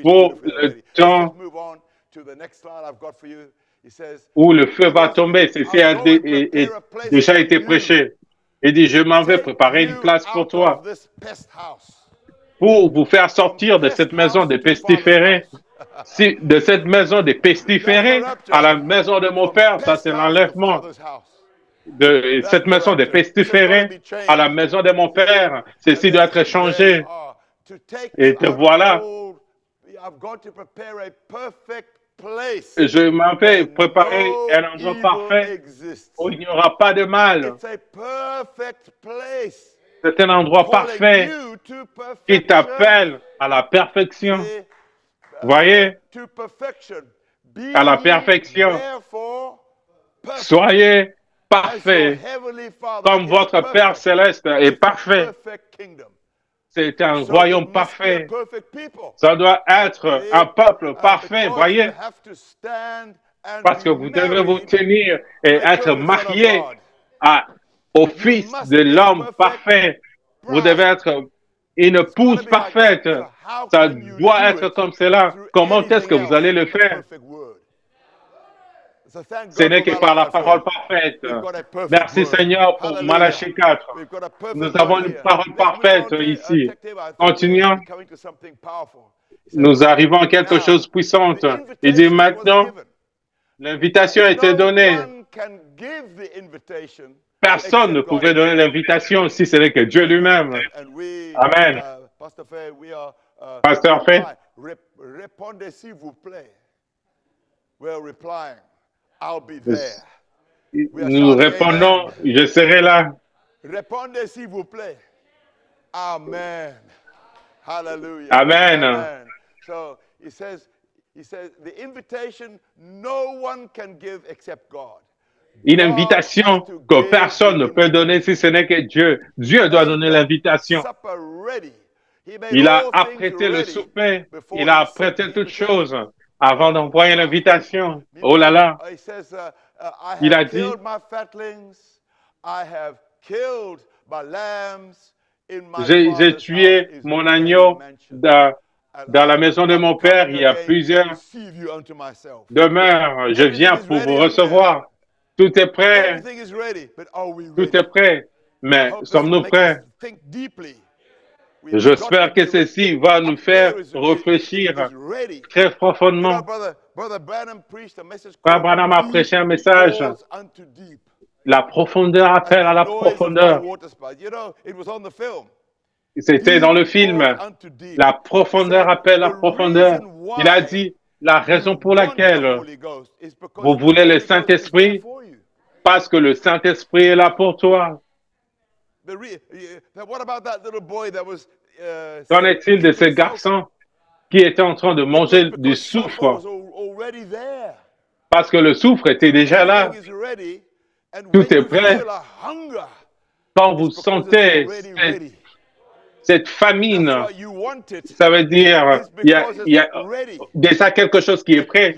pour le temps où le feu va tomber. Ceci a déjà été prêché. Il dit, je m'en vais préparer une place pour toi, pour vous faire sortir de cette maison des pestiférés. De cette maison des pestiférés à la maison de mon père, ça c'est l'enlèvement. De cette maison des pestiférés à la maison de mon père, ceci doit être changé. Et te voilà. Je m'en vais préparer un endroit parfait où il n'y aura pas de mal. C'est un endroit parfait qui t'appelle à la perfection. Voyez, à la perfection. Soyez parfaits comme votre Père céleste est parfait. C'est un royaume parfait. Ça doit être un peuple parfait, voyez. Parce que vous devez vous tenir et être marié au Fils de l'homme parfait. Vous devez être une épouse parfaite. Ça doit être comme cela. Comment est-ce que vous allez le faire? Ce n'est que par la parole parfaite. Merci Seigneur pour Malachie 4. Nous avons une parole parfaite ici. Continuons. Nous arrivons à quelque chose de puissant. Il dit maintenant, l'invitation a été donnée. Personne ne pouvait donner l'invitation si ce n'est que Dieu lui-même. Amen. Pasteur Fay. Répondez s'il vous plaît. We're replying. I'll be there. Nous répondons, je serai là. Répondez s'il vous plaît. Amen. Hallelujah. Amen. Amen. So he says, the invitation no one can give except God. Une invitation que personne ne peut donner si ce n'est que Dieu. Dieu doit donner l'invitation. Il a apprêté le souper. Il a apprêté toutes choses avant d'envoyer l'invitation. Oh là là. Il a dit, j'ai tué mon agneau dans la maison de mon père. Il y a plusieurs demeures. Je viens pour vous recevoir. Tout est prêt. Tout est prêt. Mais sommes-nous prêts? J'espère que ceci va nous faire réfléchir très profondément. Frère Branham a prêché un message. La profondeur appelle à la profondeur. C'était dans le film. La profondeur appelle à la profondeur. Il a dit, la raison pour laquelle vous voulez le Saint-Esprit, parce que le Saint-Esprit est là pour toi. Qu'en est-il de ce garçon qui était en train de manger du soufre? Parce que le soufre était déjà là. Tout est prêt. Quand vous sentez cette famine, ça veut dire il y a déjà quelque chose qui est prêt.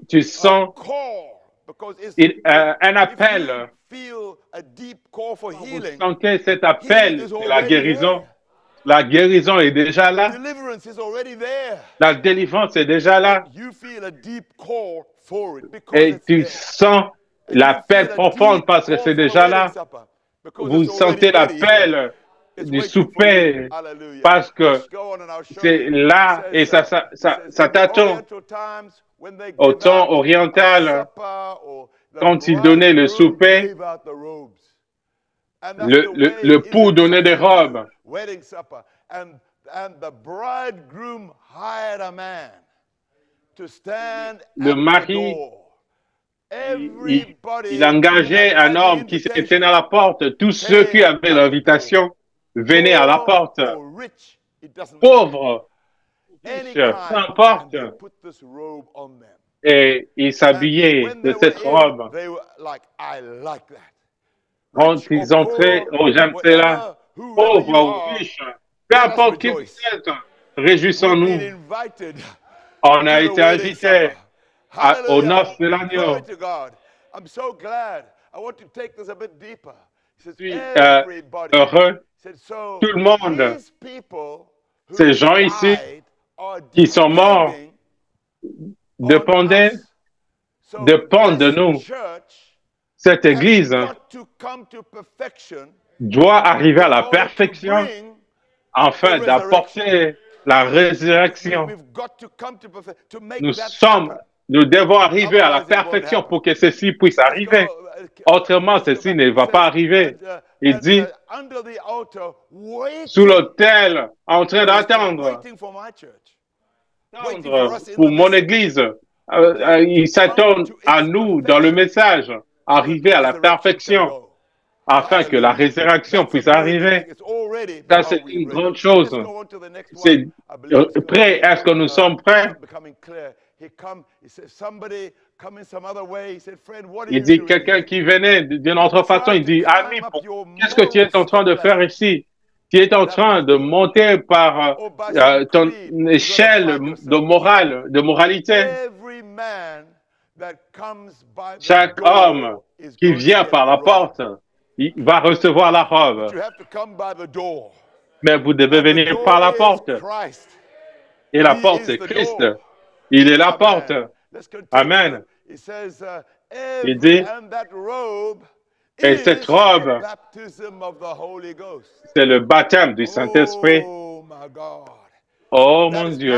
Tu sens un appel. Vous sentez cet appel de la guérison. La guérison est déjà là. La délivrance est déjà là. Et tu sens l'appel profond parce que c'est déjà là. vous sentez l'appel du souper parce que c'est là et ça t'attend. Au temps oriental, quand ils donnaient le souper, l'époux donnait des robes. Le mari, il engageait un homme qui se tenait à la porte. Tous ceux qui avaient l'invitation venaient à la porte. Pauvres, riches, peu importe. Et ils s'habillaient de cette robe. Quand ils entraient, oh, j'aime cela, pauvres ou riches, peu importe qui vous êtes, réjouissons-nous. On a été invités aux noces de l'agneau. Je suis heureux. Tout le monde, ces gens ici qui sont morts, dépendent de nous. Cette Église doit arriver à la perfection afin d'apporter la résurrection. Nous devons arriver à la perfection pour que ceci puisse arriver. Autrement, ceci ne va pas arriver. Il dit, sous l'autel, en train d'attendre pour mon Église. Il s'attend à nous dans le message, arriver à la perfection, afin que la résurrection puisse arriver. Ça, c'est une grande chose. C'est prêt. Est-ce que nous sommes prêts? Il dit quelqu'un qui venait d'une autre façon, il dit, ami, qu'est-ce que tu es en train de faire ici? Tu es en train de monter par ton échelle de moralité. Chaque homme qui vient par la porte, il va recevoir la robe. Mais vous devez venir par la porte. Et la porte, c'est Christ. Il est la porte. Amen. Il dit, et cette robe, c'est le baptême du Saint-Esprit. Oh mon Dieu,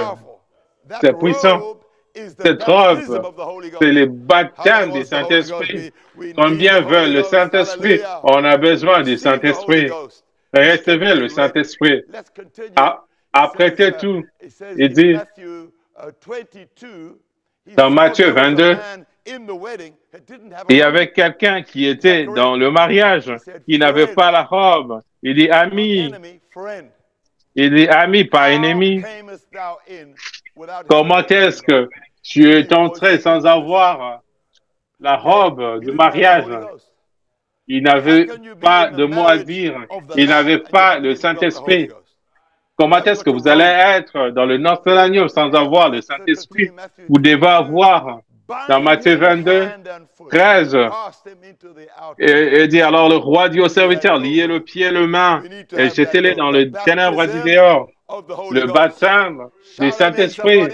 c'est puissant. Cette robe, c'est le baptême du Saint-Esprit. Combien veulent le Saint-Esprit? On a besoin du Saint-Esprit. Recevez le Saint-Esprit. Apprêtez tout. Il dit, dans Matthieu 22, il y avait quelqu'un qui était dans le mariage, qui n'avait pas la robe. Il dit, ami. Il dit, ami, pas ennemi. Comment est-ce que tu es entré sans avoir la robe du mariage? Il n'avait pas de mot à dire. Il n'avait pas le Saint-Esprit. Comment est-ce que vous allez être dans le noces de l'agneau sans avoir le Saint-Esprit? Vous devez avoir, dans Matthieu 22, 13, et dit, alors le roi dit au serviteur, liez le pied et le main, et jetez-les dans le ténèbres du dehors. Le baptême du Saint-Esprit.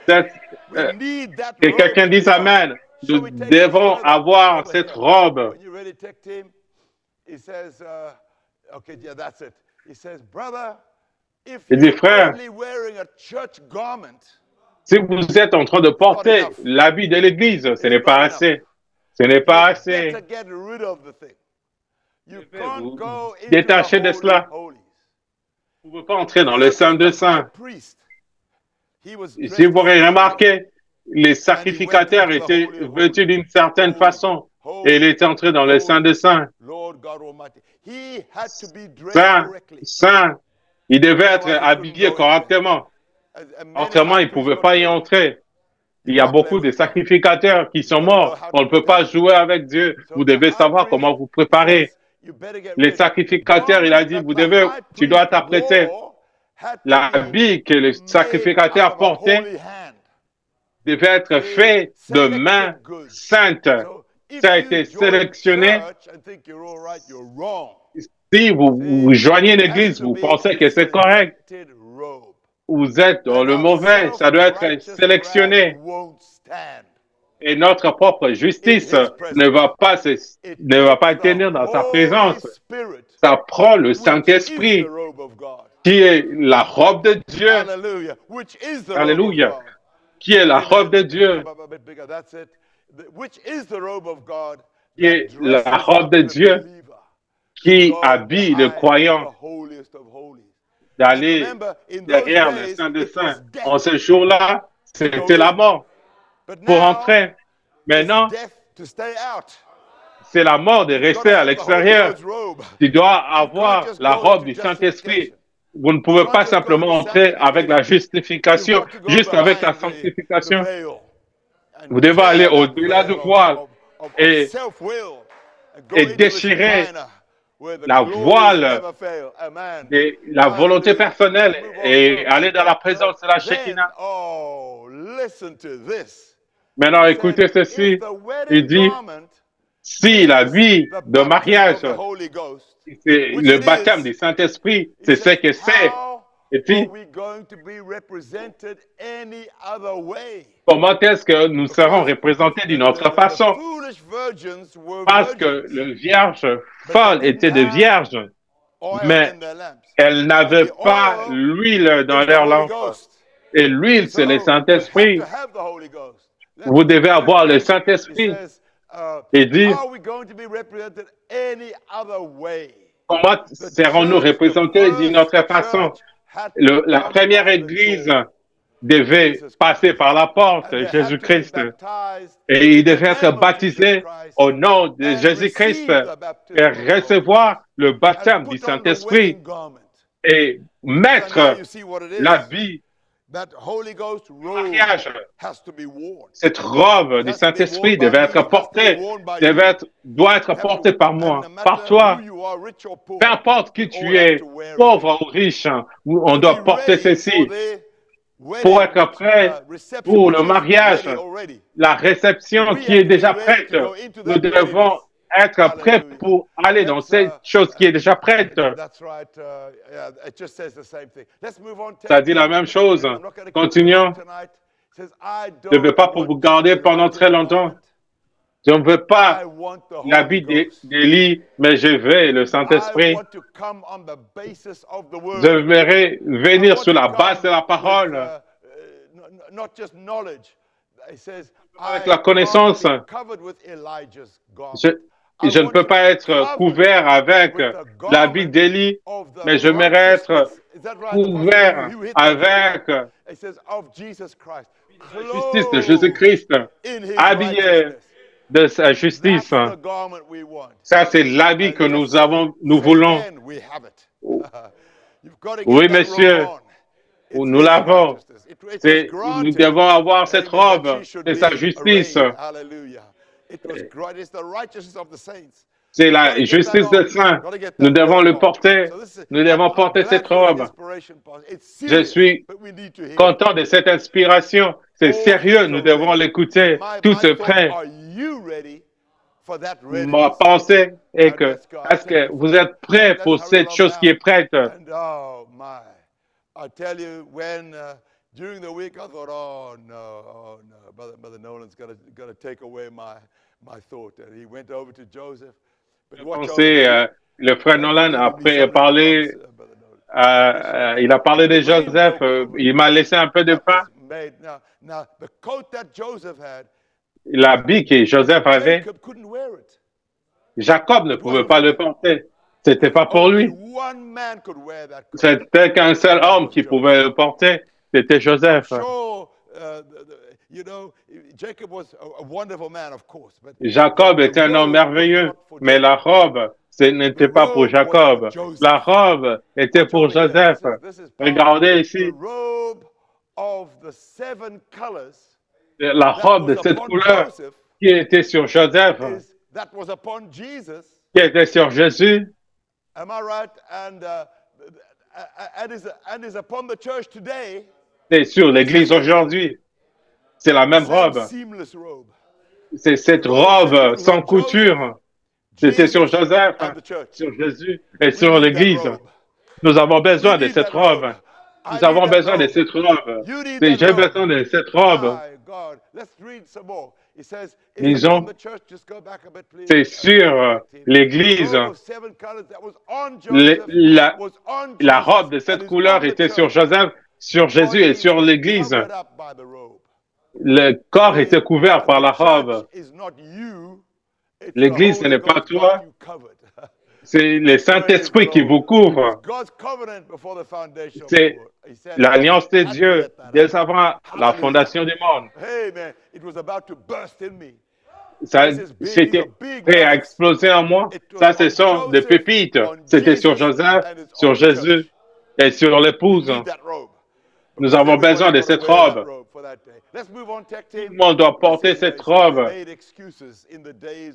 Que quelqu'un dise Amen. Nous devons avoir cette robe. Il dit, frère, si vous êtes en train de porter l'habit de l'Église, ce n'est pas assez. Ce n'est pas assez. Vous détachez de cela. Vous ne pouvez pas entrer dans le Saint des Saints. Si vous aurez remarqué, les sacrificateurs étaient vêtus d'une certaine façon et il est entré dans le Saint des Saints. Saint, il devait être habillé correctement. Autrement, il ne pouvait pas y entrer. Il y a beaucoup de sacrificateurs qui sont morts. On ne peut pas jouer avec Dieu. Vous devez savoir comment vous préparer. Les sacrificateurs, il a dit, tu dois t'apprêter. L'habit que le sacrificateur portait devait être fait de mains saintes. Ça a été sélectionné. Si vous joignez l'église, vous pensez que c'est correct. Vous êtes dans le mauvais. Ça doit être sélectionné. Et notre propre justice ne va pas tenir dans sa présence. Ça prend le Saint-Esprit, qui est la robe de Dieu. Alléluia. Qui est la robe de Dieu. Qui est la robe de Dieu qui habille le croyant d'aller derrière le Saint des Saints. En ce jour-là, c'était la mort pour entrer. Maintenant, c'est la mort de rester à l'extérieur. Tu dois avoir la robe du Saint-Esprit. Vous ne pouvez pas simplement entrer avec la justification, juste avec la sanctification. Vous devez aller au-delà du voile et déchirer la voile de la volonté personnelle et aller dans la présence de la Shekinah. Maintenant, écoutez ceci. Il dit, si la vie de mariage, c'est le baptême du Saint-Esprit, c'est ce que c'est. Et puis, comment est-ce que nous serons représentés d'une autre façon? Parce que le vierge folle était de vierge, mais elles n'avaient pas l'huile dans leur lampe. Et l'huile, c'est le Saint-Esprit. Vous devez avoir le Saint-Esprit. Et dit, comment serons-nous représentés d'une autre façon? La première église devait passer par la porte de Jésus-Christ et il devait être baptisé au nom de Jésus-Christ et recevoir le baptême du Saint-Esprit et mettre l'habit mariage. Cette robe du Saint-Esprit devait être portée, doit être portée par moi, par toi. Peu importe qui tu es, pauvre ou riche, on doit porter ceci pour être prêt pour le mariage, la réception qui est déjà prête. Nous devons être prêts pour aller dans cette chose qui est déjà prête. Ça dit la même chose. Continuons. Je ne veux pas pour vous garder pendant très longtemps. Je ne veux pas l'habit d'Élie, mais je veux le Saint-Esprit. Je voudrais venir sur la base de la parole. Avec la connaissance, je ne peux pas être couvert avec l'habit d'Élie, mais je mérite être couvert avec la justice de Jésus-Christ, habillé de sa justice. Ça, c'est l'habit que nous voulons. Oui, monsieur, nous l'avons. Nous devons avoir cette robe, c'est sa justice. C'est la justice des saints. Nous devons le porter. Nous devons porter cette robe. Je suis content de cette inspiration. C'est sérieux. Nous devons l'écouter. Tout se prêt. Ma pensée est que, est-ce que vous êtes prêts pour cette chose qui est prête? During the week, I thought, oh no, Brother Nolan's got to take away my thought. And he went over to Joseph. Le frère Nolan a parlé, il a parlé de Joseph. Il m'a laissé un peu de pain. L'habit que Joseph avait, Jacob ne pouvait pas le porter. C'était pas pour lui. C'était qu'un seul homme qui pouvait le porter. C'était Joseph. Jacob était un homme merveilleux, mais la robe, ce n'était pas pour Jacob. La robe était pour Joseph. Regardez ici. La robe de cette couleur qui était sur Joseph, qui était sur Jésus. C'est sur l'Église aujourd'hui. C'est la même robe. C'est cette robe sans couture. C'était sur Joseph, sur Jésus et sur l'Église. Nous avons besoin de cette robe. Nous avons besoin de cette robe. J'ai besoin de cette robe. Disons, c'est sur l'Église. La robe de cette couleur était sur Joseph, sur Jésus et sur l'Église. Le corps était couvert par la robe. L'Église, ce n'est pas toi. C'est le Saint-Esprit qui vous couvre. C'est l'alliance de Dieu dès avant la fondation du monde. Ça, c'était prêt à exploser en moi. Ça, ce sont des pépites. C'était sur Joseph, sur Jésus et sur l'épouse. Nous avons besoin de cette robe. Tout le monde doit porter cette robe.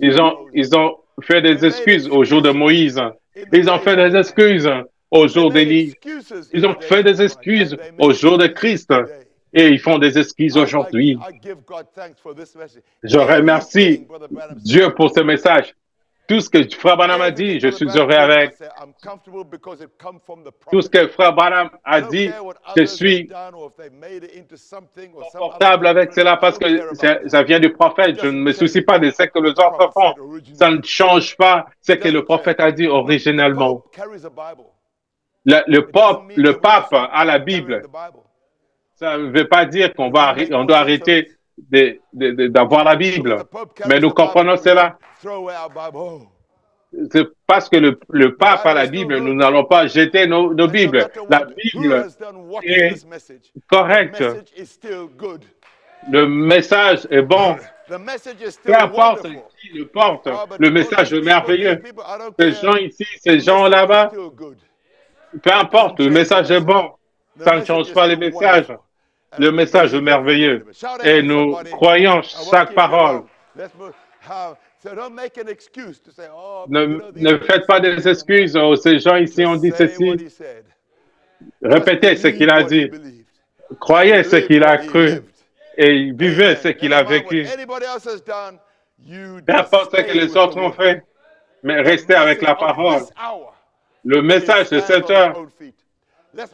Ils ont fait des excuses au jour de Moïse. Ils ont fait des excuses au jour d'Élie. Ils ont fait des excuses au jour de Christ. Et ils font des excuses aujourd'hui. Je remercie Dieu pour ce message. Tout ce que Frère Branham a dit, je suis heureux avec. Tout ce que Frère Branham a dit, je suis confortable avec cela parce que ça vient du prophète. Je ne me soucie pas de ce que les autres font. Ça ne change pas ce que le prophète a dit originellement. Le pape a la Bible. Ça ne veut pas dire qu'on doit arrêter d'avoir la Bible. Mais nous comprenons cela. C'est parce que le pape a la Bible, nous n'allons pas jeter nos Bibles. La Bible est correcte. Le message est bon. Peu importe qui le porte, le message est merveilleux. Ces gens ici, ces gens là-bas, peu importe, le message est bon. Ça ne change pas les messages. Le message est merveilleux. Et nous croyons chaque parole. Ne faites pas des excuses. Oh, ces gens ici ont dit ceci. Répétez ce qu'il a dit. Croyez ce qu'il a cru. Et vivez ce qu'il a vécu. Peu importe ce que les autres ont fait. Mais restez avec la parole. Le message de cette heure,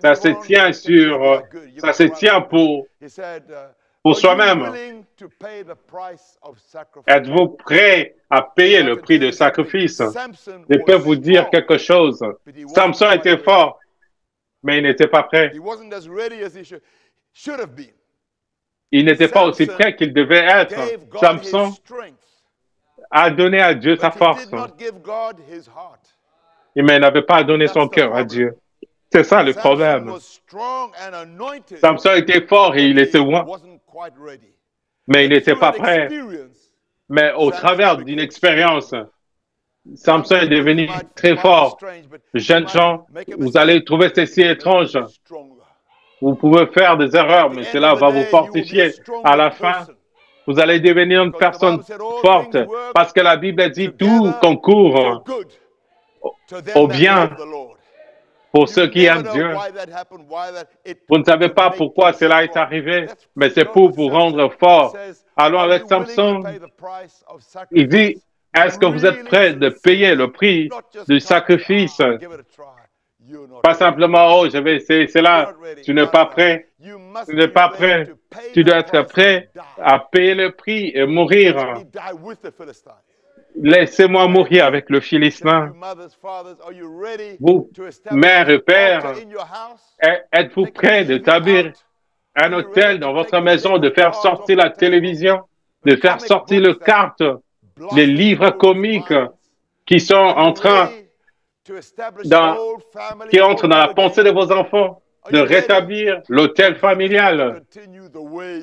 ça se tient pour soi-même. Êtes-vous prêt à payer le prix de sacrifice? Je peux vous dire quelque chose. Samson était fort, mais il n'était pas prêt. Il n'était pas aussi prêt qu'il devait être. Samson a donné à Dieu sa force, mais il n'avait pas donné son cœur à Dieu. C'est ça le problème. Samson était fort et il était loin, mais il n'était pas prêt. Mais au travers d'une expérience, Samson est devenu très fort. Jeunes gens, vous allez trouver ceci étrange. Vous pouvez faire des erreurs, mais cela va vous fortifier. À la fin, vous allez devenir une personne forte parce que la Bible dit tout concourt au bien pour ceux qui aiment Dieu. Vous ne savez pas pourquoi cela est arrivé, mais c'est pour vous rendre fort. Allons avec Samson. Il dit, est-ce que vous êtes prêts de payer le prix du sacrifice? Pas simplement, oh, je vais essayer cela. Tu n'es pas prêt. Tu n'es pas prêt. Tu dois être prêt à payer le prix et mourir. Laissez-moi mourir avec le Philistin. Vous, mère et père, êtes-vous prêts d'établir un hôtel dans votre maison, de faire sortir la télévision, de faire sortir les cartes, les livres comiques qui sont en train qui entrent dans la pensée de vos enfants, de rétablir l'hôtel familial?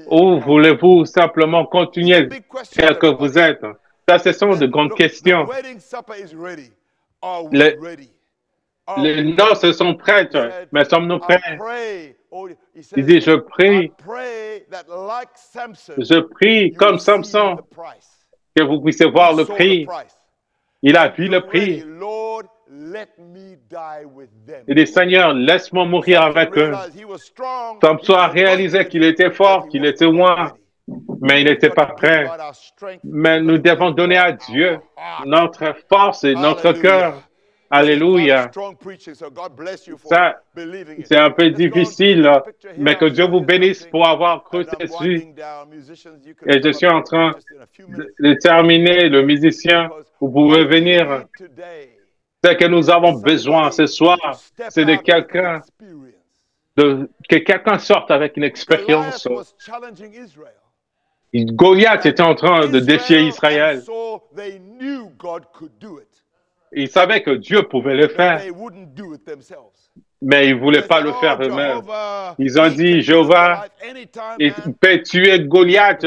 Ou voulez-vous simplement continuer tel que vous êtes? Ça, ce sont de grandes questions. Les noces sont prêtes, mais sommes-nous prêts? Il dit, je prie comme Samson, que vous puissiez voir le prix. Il a vu le prix. Il dit, Seigneur, laisse-moi mourir avec eux. Samson a réalisé qu'il était fort, qu'il était loin, mais il n'était pas prêt. Mais nous devons donner à Dieu notre force et notre cœur. Alléluia. Ça, c'est un peu difficile, mais que Dieu vous bénisse pour avoir cru ceci. Et je suis en train de terminer, le musicien. Vous pouvez venir. Ce que nous avons besoin ce soir, c'est de quelqu'un, que quelqu'un sorte avec une expérience. Goliath était en train de défier Israël. Ils savaient que Dieu pouvait le faire, mais ils ne voulaient pas le faire eux-mêmes. Ils ont dit, Jéhovah, il peut tuer Goliath,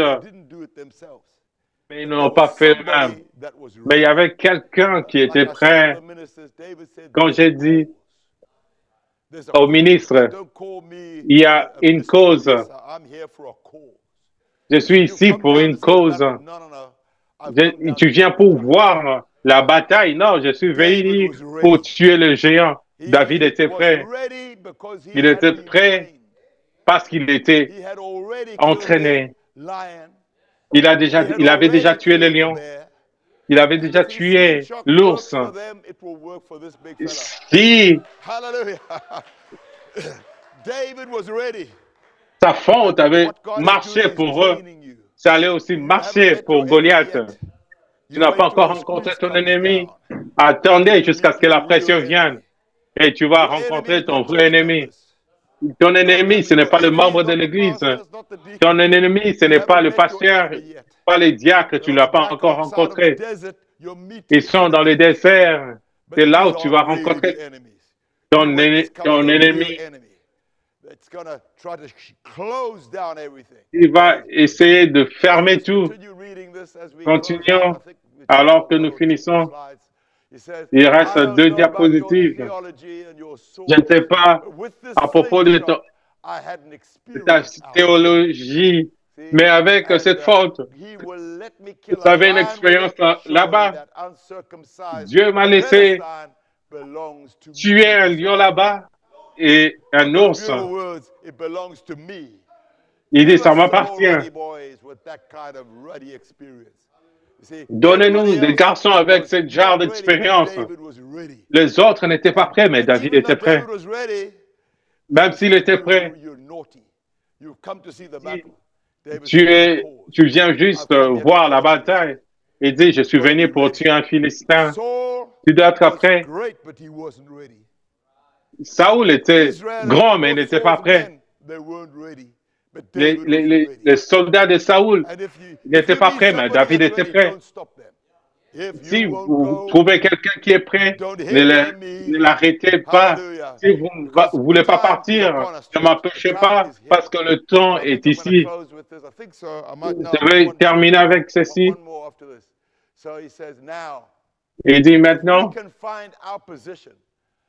mais ils ne l'ont pas fait eux-mêmes. Mais il y avait quelqu'un qui était prêt. Quand j'ai dit au ministre, il y a une cause. Je suis ici pour une cause. Tu viens pour voir la bataille? Non, je suis venu pour tuer le géant. David était prêt. Il était prêt parce qu'il était entraîné. Il avait déjà tué le lion. Il avait déjà tué l'ours. Si sa faute avait marché pour eux, ça allait aussi marcher pour Goliath. Tu n'as pas encore rencontré ton ennemi. Attendez jusqu'à ce que la pression vienne et tu vas rencontrer ton vrai ennemi. Ton ennemi, ce n'est pas le membre de l'Église. Ton ennemi, ce n'est pas le pasteur, pas les diacres, tu ne l'as pas encore rencontré. Ils sont dans le désert. C'est là où tu vas rencontrer ton ennemi. Il va essayer de fermer tout. Continuons alors que nous finissons. Il reste 2 diapositives. Je ne sais pas à propos de ta théologie, mais avec cette faute, vous avez une expérience là-bas. Dieu m'a laissé tuer un lion là-bas et un ours. Il dit, ça m'appartient. Donnez-nous des garçons avec ce genre d'expérience. Les autres n'étaient pas prêts, mais David était prêt. Même s'il était prêt. Tu viens juste voir la bataille et dis, je suis venu pour tuer un Philistin. Tu dois être prêt. Saoul était grand, mais il n'était pas prêt. Les soldats de Saoul n'étaient pas prêts, mais David était prêt. Si vous trouvez quelqu'un qui est prêt, ne l'arrêtez pas. Si vous ne voulez pas partir, ne m'empêchez pas parce que le temps est ici. Je vais terminer avec ceci. Il dit maintenant,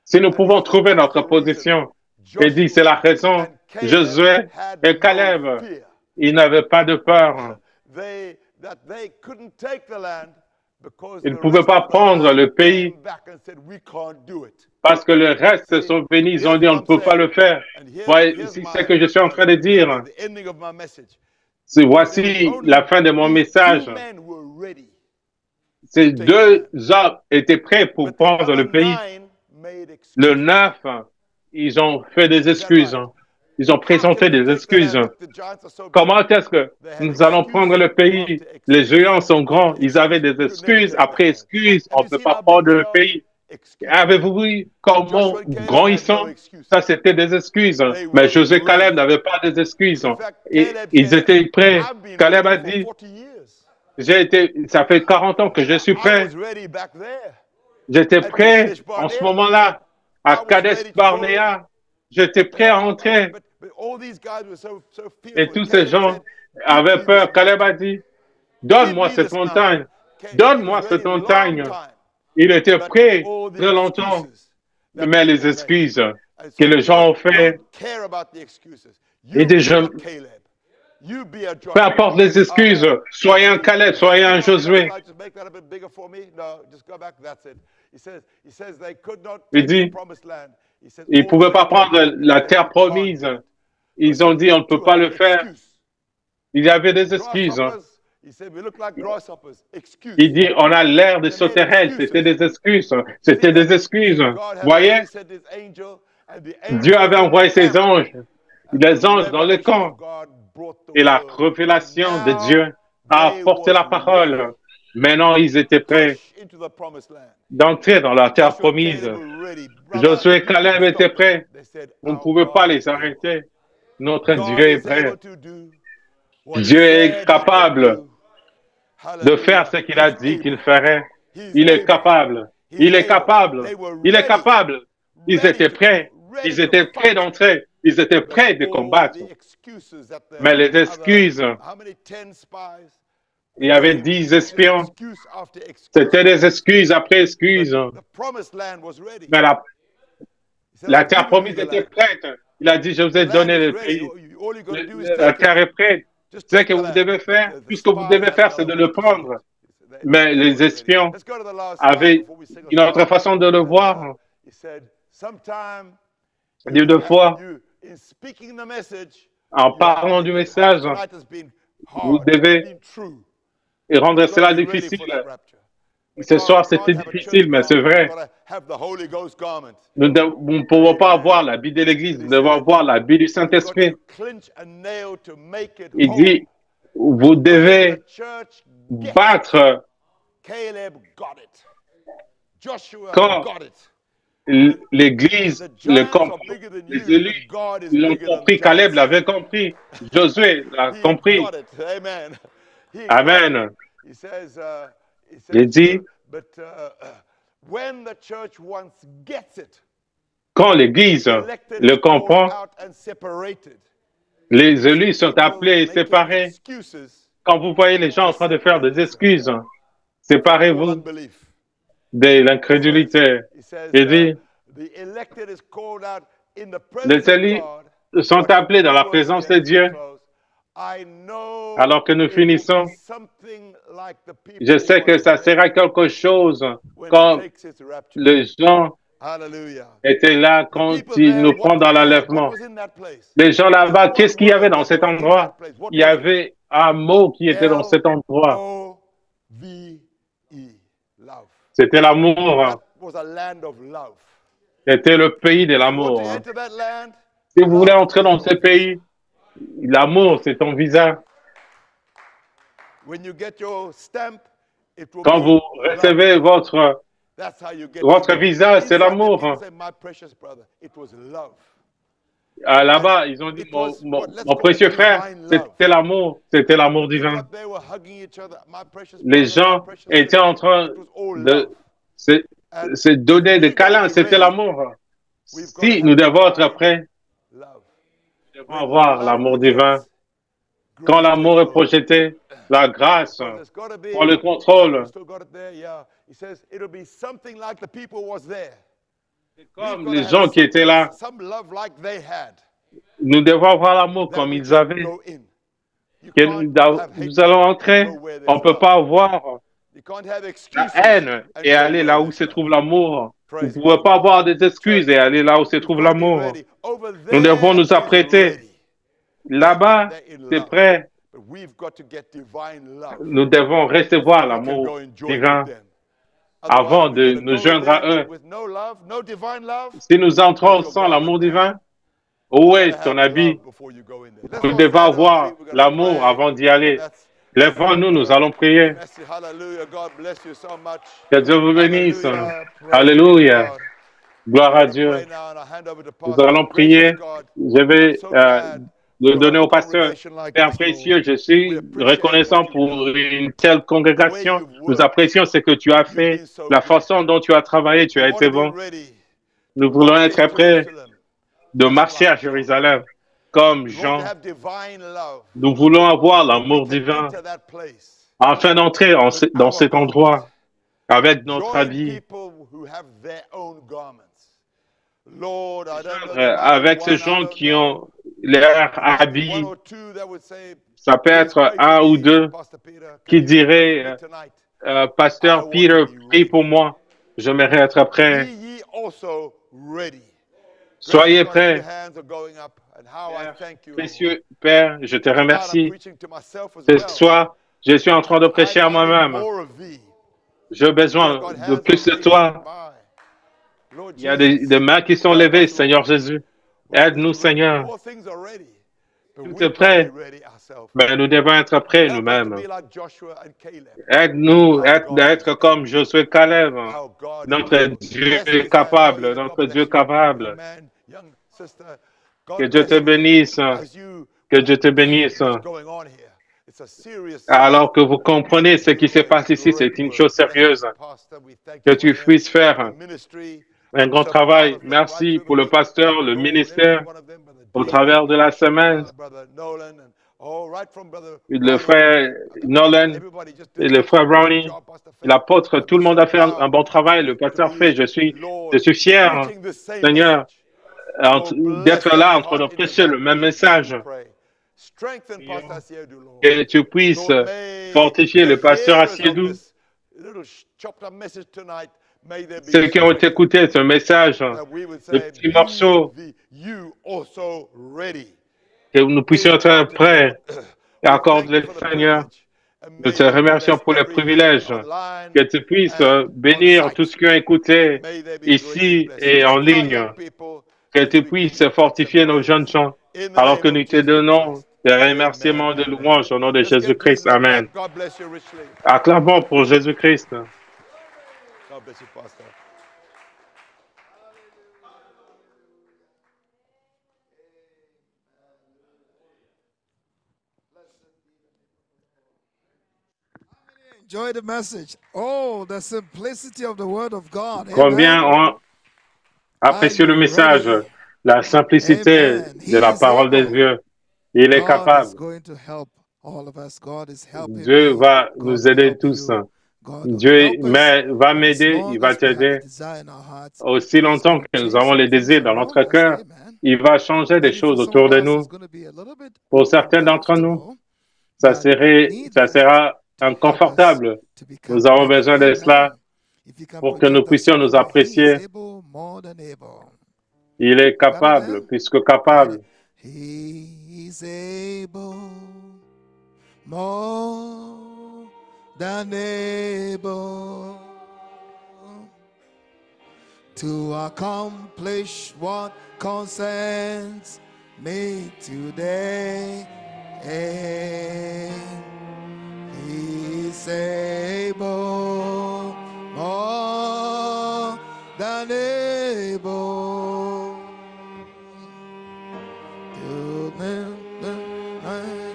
si nous pouvons trouver notre position, il dit, c'est la raison, Josué et Caleb, ils n'avaient pas de peur. Ils ne pouvaient pas prendre le pays parce que le reste sont venus, ils ont dit, on ne peut pas le faire. Voici ce que je suis en train de dire. Voici la fin de mon message. Ces 2 hommes étaient prêts pour prendre le pays. Le 9, ils ont fait des excuses. Ils ont présenté des excuses. Comment est-ce que nous allons prendre le pays? Les géants sont grands. Ils avaient des excuses. Après excuses, on ne peut pas prendre le pays. Avez-vous vu comment grands ils sont? Ça, c'était des excuses. Mais Josué et Caleb n'avaient pas des excuses. Et ils étaient prêts. Caleb a dit, ça fait 40 ans que je suis prêt. J'étais prêt en ce moment-là, à Kadesh Barnea. J'étais prêt à entrer. Et tous ces gens avaient peur. Caleb a dit, donne-moi cette montagne. Donne-moi cette montagne. Il était prêt très longtemps. Mais les excuses que les gens ont fait, et des gens, peu importe les excuses, soyez un Caleb, soyez un Josué. Il dit, ils ne pouvaient pas prendre la terre promise. Ils ont dit, on ne peut pas le faire. Il y avait des excuses. Il dit, on a l'air de sauterelles. C'était des excuses. C'était des excuses. Voyez, Dieu avait envoyé ses anges, les anges dans le camp. Et la révélation de Dieu a apporté la parole. Maintenant, ils étaient prêts d'entrer dans la terre promise. Josué et Caleb étaient prêts. On ne pouvait pas les arrêter. Notre Dieu est prêt. Dieu est capable de faire ce qu'il a dit qu'il ferait. Il est capable. Il est capable. Il est capable. Ils étaient prêts. Ils étaient prêts d'entrer. Ils étaient prêts de combattre. Mais les excuses, il y avait 10 espions. C'était des excuses après excuses. Mais la terre promise était prête. Il a dit, je vous ai donné le pays. La terre est prête. Ce que vous devez faire, tout ce que vous devez faire, c'est de le prendre. Mais les espions avaient une autre façon de le voir. Deux fois, en parlant du message, vous devez rendre cela difficile. Ce soir, c'était difficile, mais c'est vrai. Nous ne pouvons pas avoir l'habit de l'Église, nous devons avoir l'habit du Saint-Esprit. Il dit, vous devez battre quand l'Église le comprend. Les élus l'ont compris, Caleb l'avait compris, Josué l'a compris. Amen. Il dit, quand l'Église le comprend, les élus sont appelés et séparés. Quand vous voyez les gens en train de faire des excuses, séparez-vous de l'incrédulité. Il dit, les élus sont appelés dans la présence de Dieu. Alors que nous finissons, je sais que ça sera quelque chose quand les gens étaient là, quand ils nous prennent dans l'enlèvement. Les gens là-bas, qu'est-ce qu'il y avait dans cet endroit? Il y avait un mot qui était dans cet endroit. C'était l'amour. C'était le pays de l'amour. Si vous voulez entrer dans ce pays, l'amour, c'est ton visa. Quand vous recevez votre visa, c'est l'amour. Là-bas, ils ont dit, mon précieux frère, c'était l'amour divin. Les gens étaient en train de se donner des câlins, c'était l'amour. Si nous devons être prêts, nous devons avoir l'amour divin. Quand l'amour est projeté, la grâce prend le contrôle. Comme les gens qui étaient là, nous devons avoir l'amour comme ils avaient. Nous allons entrer, on ne peut pas avoir la haine et aller là où se trouve l'amour. Vous ne pouvez pas avoir des excuses et aller là où se trouve l'amour. Nous devons nous apprêter. Là-bas, c'est prêt. Nous devons recevoir l'amour divin avant de nous joindre à eux. Si nous entrons sans l'amour divin, où est ton habit? Nous devons avoir l'amour avant d'y aller. Lèvons-nous, nous allons prier. Que Dieu vous bénisse. Alléluia. Gloire à Dieu. Nous allons prier. Je vais le donner au pasteur. Père précieux, je suis reconnaissant pour une telle congrégation. Nous apprécions ce que tu as fait, la façon dont tu as travaillé, tu as été bon. Nous voulons être prêts de marcher à Jérusalem comme Jean. Nous voulons avoir l'amour divin afin d'entrer dans cet endroit avec notre habit. Avec ces gens qui ont l'air habillés, ça peut être un ou deux qui diraient, Pasteur Peter, prie pour moi, j'aimerais être prêt. Soyez prêts. Précieux Père, je te remercie. Ce soir, Je suis en train de prêcher à I need moi-même. more of thee. J'ai besoin God de has plus de on me. toi. Lord Il y a Jesus, des mains qui sont help levées, us, Lord. Seigneur Jésus. We need Aide-nous, to ready. Seigneur. All things are ready, but Tout est we've got to be prêt. ready ourselves. Mais nous devons être prêts Help us to nous-mêmes. be like Joshua and Caleb. Aide-nous Our à God être is comme able. Josué Caleb. Our God is Notre able. Dieu Yes, est Miss Anne, oh capable. yes, God Notre bless Dieu you. capable. Amen. Young sister, Que God Dieu bless te you. bénisse. As you Que Dieu te bénisse. what's going on here. It's a serious Alors que vous comprenez ce qui se passe ici, c'est une chose sérieuse. pastor. We thank Que you for tu him, puisses the faire ministry. un He grand was a part travail. of them right Merci through the pour le week. pasteur, le Lord, every ministère, one of them, Brother au David, travers de la semaine. Brother Nolan, and right from Brother Le Ronnie, frère Nolan everybody just et did le such a frère great Brownie, job, Pastor Faith. l'apôtre, I'd tout be le monde so a fait un proud bon travail. Le to pasteur fait. be, Je Lord, suis fier, preaching the same Seigneur, message. Lord, bless d'être là every en train de heart in the prêcher le même congregation, we message. pray. Strengthen Pastor Asiedu, Lord. Que tu puisses Lord, may fortifier the le pasteur hearers of Asiedou. this little chopped up message tonight, may they be Ceux qui ont strengthened. écouté ce message, That we would le say, petit morceau, you also ready. que nous puissions Be être imparted, prêts. Lord. Et We thank you accorde-le, for the Seigneur. privilege. And Nous may te you remercions bless pour le every hearer privilège. online Que tu puisses and on bénir tous site. ceux qui ont écouté May they be greatly ici blessed. et en Strengthen our ligne. young people Que as tu we puisses take some fortifier nos praise. jeunes gens. In the Alors name que of nous te Jesus donnons Christ. des Amen. remerciements de Amen. louange au nom de Let's give Jésus-Christ. Jesus a Amen. clap. God bless you richly. Acclamons pour Jésus-Christ. God bless you, Pastor. Enjoy the message. Oh, the simplicity of the word of God. Combien Amen. ont apprécié le Are you message, ready? la simplicité Amen. de He la is parole de able. Dieu. Il est God is capable. going to help all of us. God is helping Dieu me. va God nous will aider help tous. you. God will Dieu help us. va And as m'aider, il long va as we have the t'aider. desire in our hearts, Aussi He's going longtemps to que nous change avons some les things désirs dans around notre us. cœur, Amen. il va changer des Maybe for choses some of autour de us, it's nous. going to be a little bit Pour certains d'entre nous, uncomfortable, ça but we need ça that sera to help us inconfortable. to Nous become avons better. besoin de cela Amen. If you can pour que nous project that puissions song nous for me, He is apprécier. able, more than able. Il est You got it capable, there? plus que Write it. capable. He is able, more than able, to accomplish what concerns me today. He is able, more than able, to do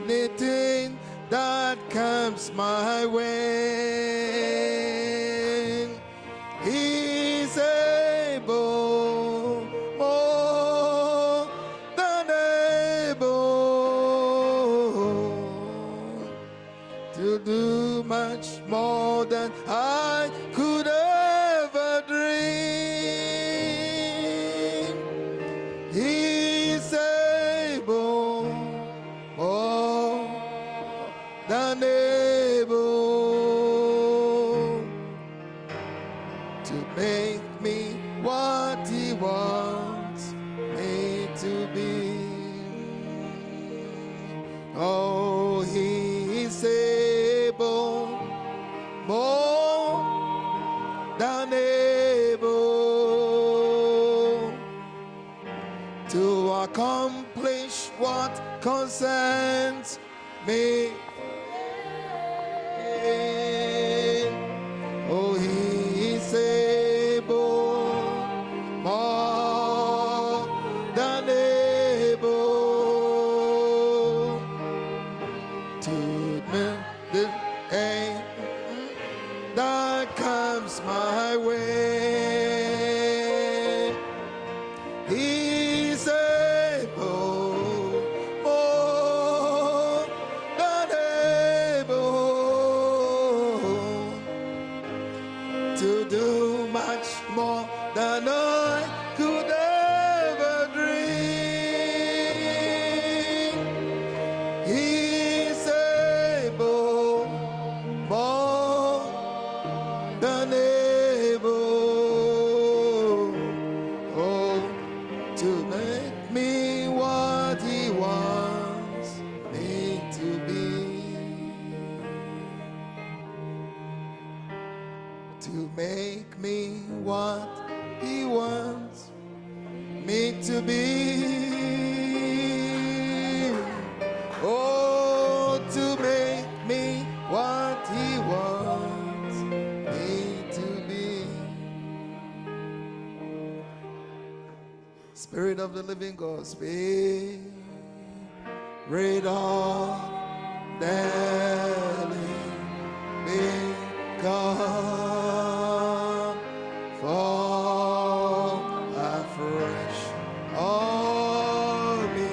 anything that comes my way. He's able, more than able, to do much more than I could ever dream. He's able, more than able, to make me what He wants me to be. Oh, He is able, more than able, to accomplish what concerns me. Oh, He is able, more than able, to make the aim that comes my way. He's able, more than me what He wants me to be. Oh, to make me what He wants me to be. Spirit of the living God, Spirit of the living God, fall afresh on me.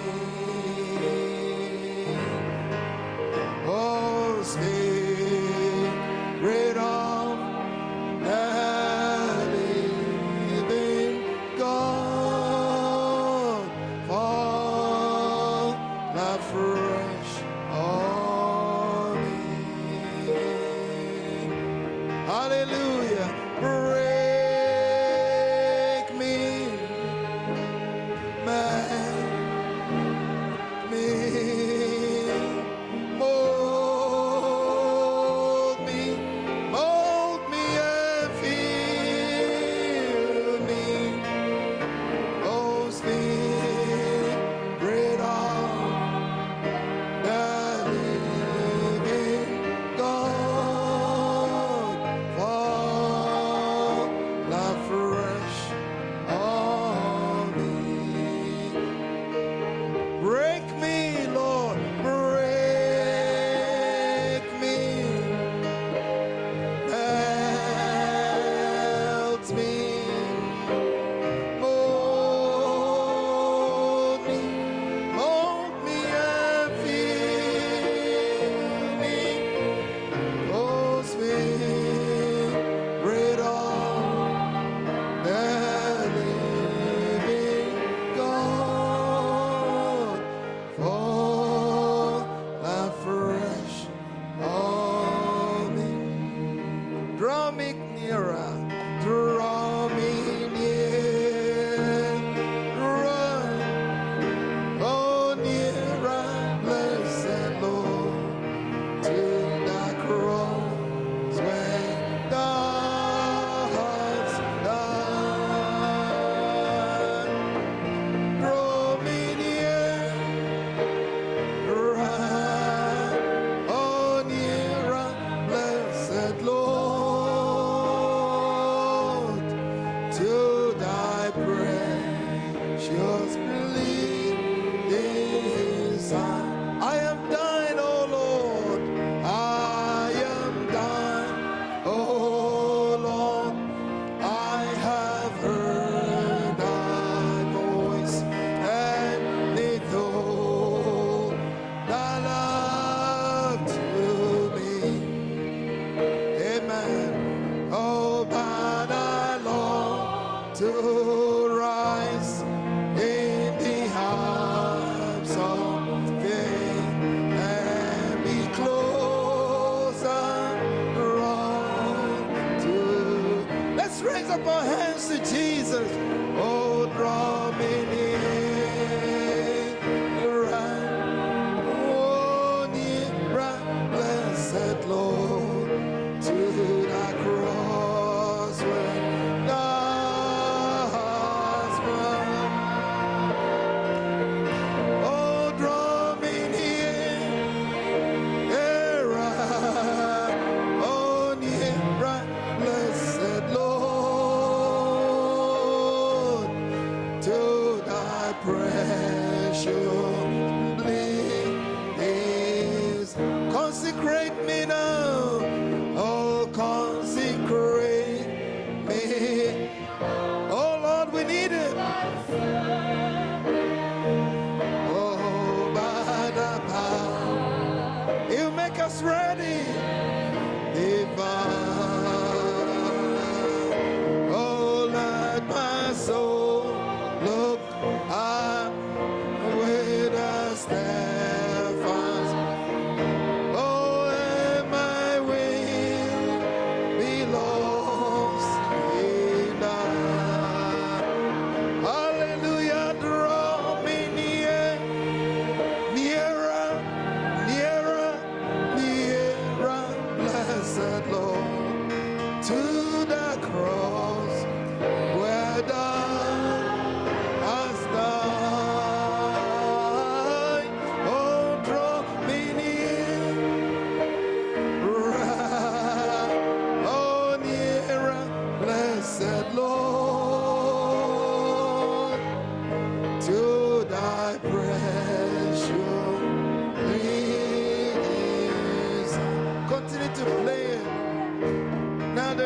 Oh, Spirit of the living God, fall afresh on me. Hallelujah.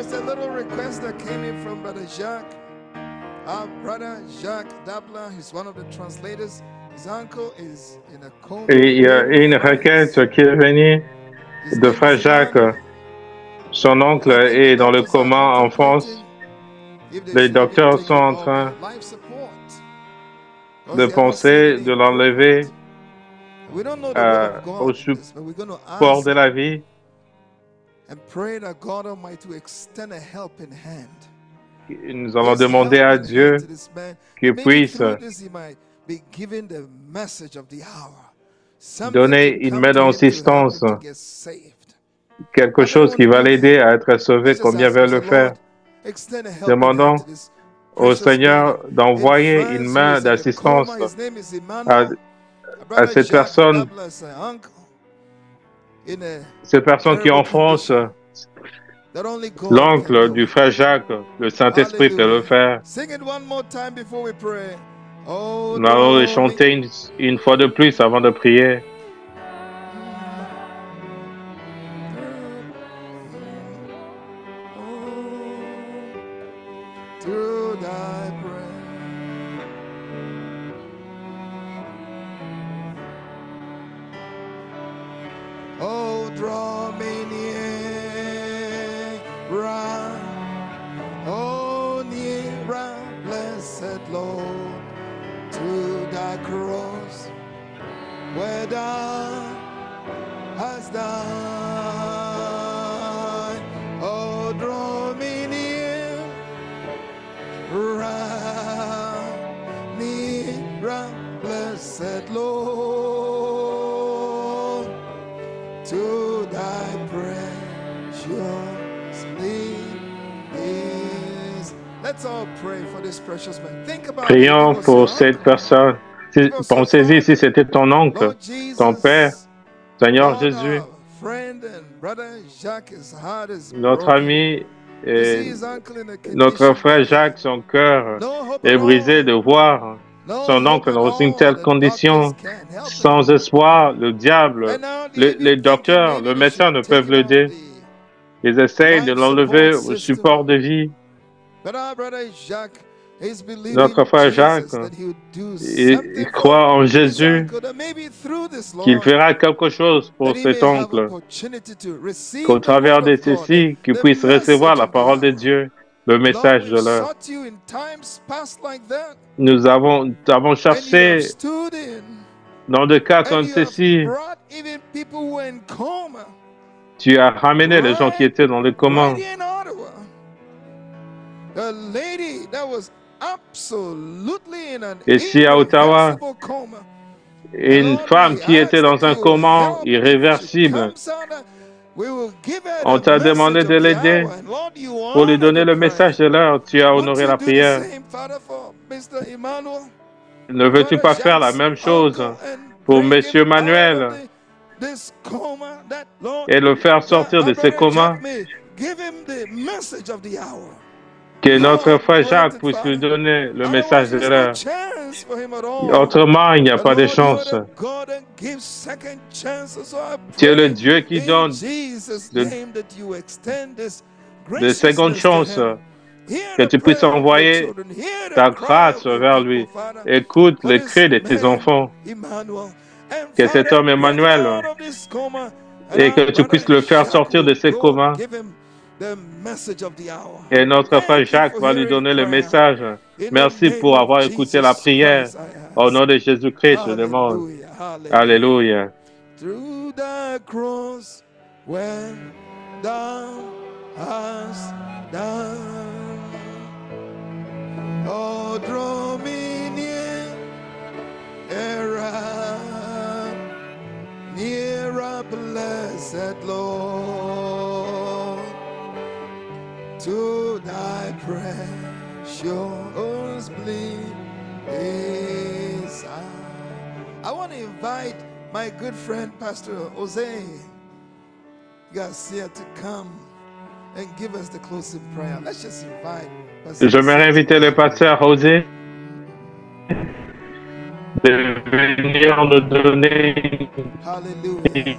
There's a little request that came in from Brother Jacques. Our brother Jacques Dabla, he's one of the translators. His uncle is in a coma. Et il y a une requête qui est venue de frère Jacques. Son oncle est dans le coma en France. Les docteurs sont en train de penser de l'enlever au support de la vie. Nous allons demander à Dieu qu'il puisse donner une main d'assistance, quelque chose qui va l'aider à être sauvé comme il avait le faire. Demandons au Seigneur d'envoyer une main d'assistance à cette personne qui est en France. L'oncle du frère Jacques, le Saint-Esprit peut le faire. Nous allons le chanter une fois de plus avant de prier. Prions pour cette personne. Pensez-y si c'était ton oncle, ton père, Seigneur Jésus, notre ami et notre frère Jacques, son cœur est brisé de voir son oncle dans une telle condition, sans espoir. Le diable, les docteurs, le médecin ne peuvent l'aider. Ils essayent de l'enlever au support de vie. Notre frère Jacques, il croit en Jésus, qu'il fera quelque chose pour cet oncle, qu'au travers de ceci, qu'il puisse recevoir la parole de Dieu, le message de l'heure. Nous avons cherché dans des cas comme ceci. Tu as ramené les gens qui étaient dans le coma. Ici à Ottawa, une femme qui était dans un coma irréversible. On t'a demandé de l'aider pour lui donner le message de l'heure. Tu as honoré la prière. Ne veux-tu pas faire la même chose pour M. Manuel et le faire sortir de ce coma? Que notre frère Jacques puisse lui donner le message de l'heure. Autrement, il n'y a pas de chance. Tu es le Dieu qui donne de secondes chances. Que tu puisses envoyer ta grâce vers lui. Écoute les cris de tes enfants. Que cet homme Emmanuel, et que tu puisses le faire sortir de ce coma. Et notre frère Jacques va lui donner le message. Merci pour avoir écouté la prière. Au nom de Jésus-Christ, je demande. Alléluia. Through the cross where thou hast done. Oh, draw me nearer, blessed Lord, to thy precious bleed is I want to invite my good friend Pastor Jose Garcia to come and give us the closing prayer. Let's just invite Pastor. J'aimerais inviter le pasteur José de venir nous donner une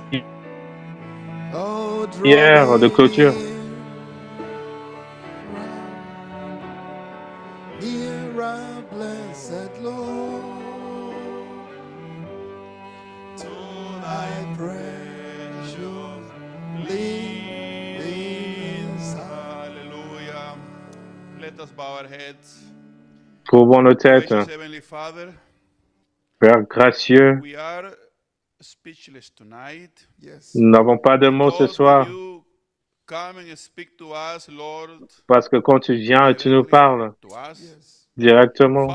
prière de clôture. Courbons nos têtes. Père gracieux, nous n'avons pas de mots ce soir parce que quand tu viens et tu nous parles directement,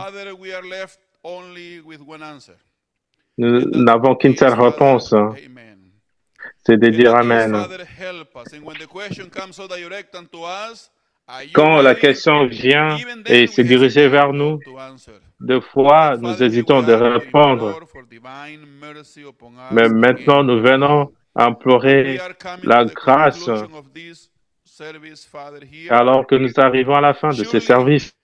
nous n'avons qu'une seule réponse, c'est de dire Amen. Quand la question vient et s'est dirigée vers nous, deux fois nous hésitons de répondre, mais maintenant nous venons implorer la grâce alors que nous arrivons à la fin de ce service.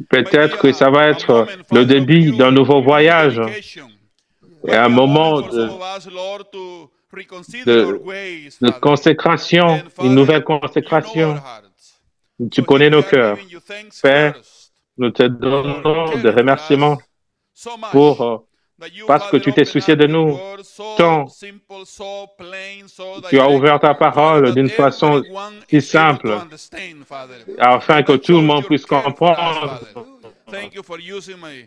Peut-être que ça va être le début d'un nouveau voyage et un moment de consécration, une nouvelle consécration. Tu connais nos cœurs. Père, nous te donnons des remerciements parce que tu t'es soucié de nous tant. Tu as ouvert ta parole d'une façon si simple afin que tout le monde puisse comprendre.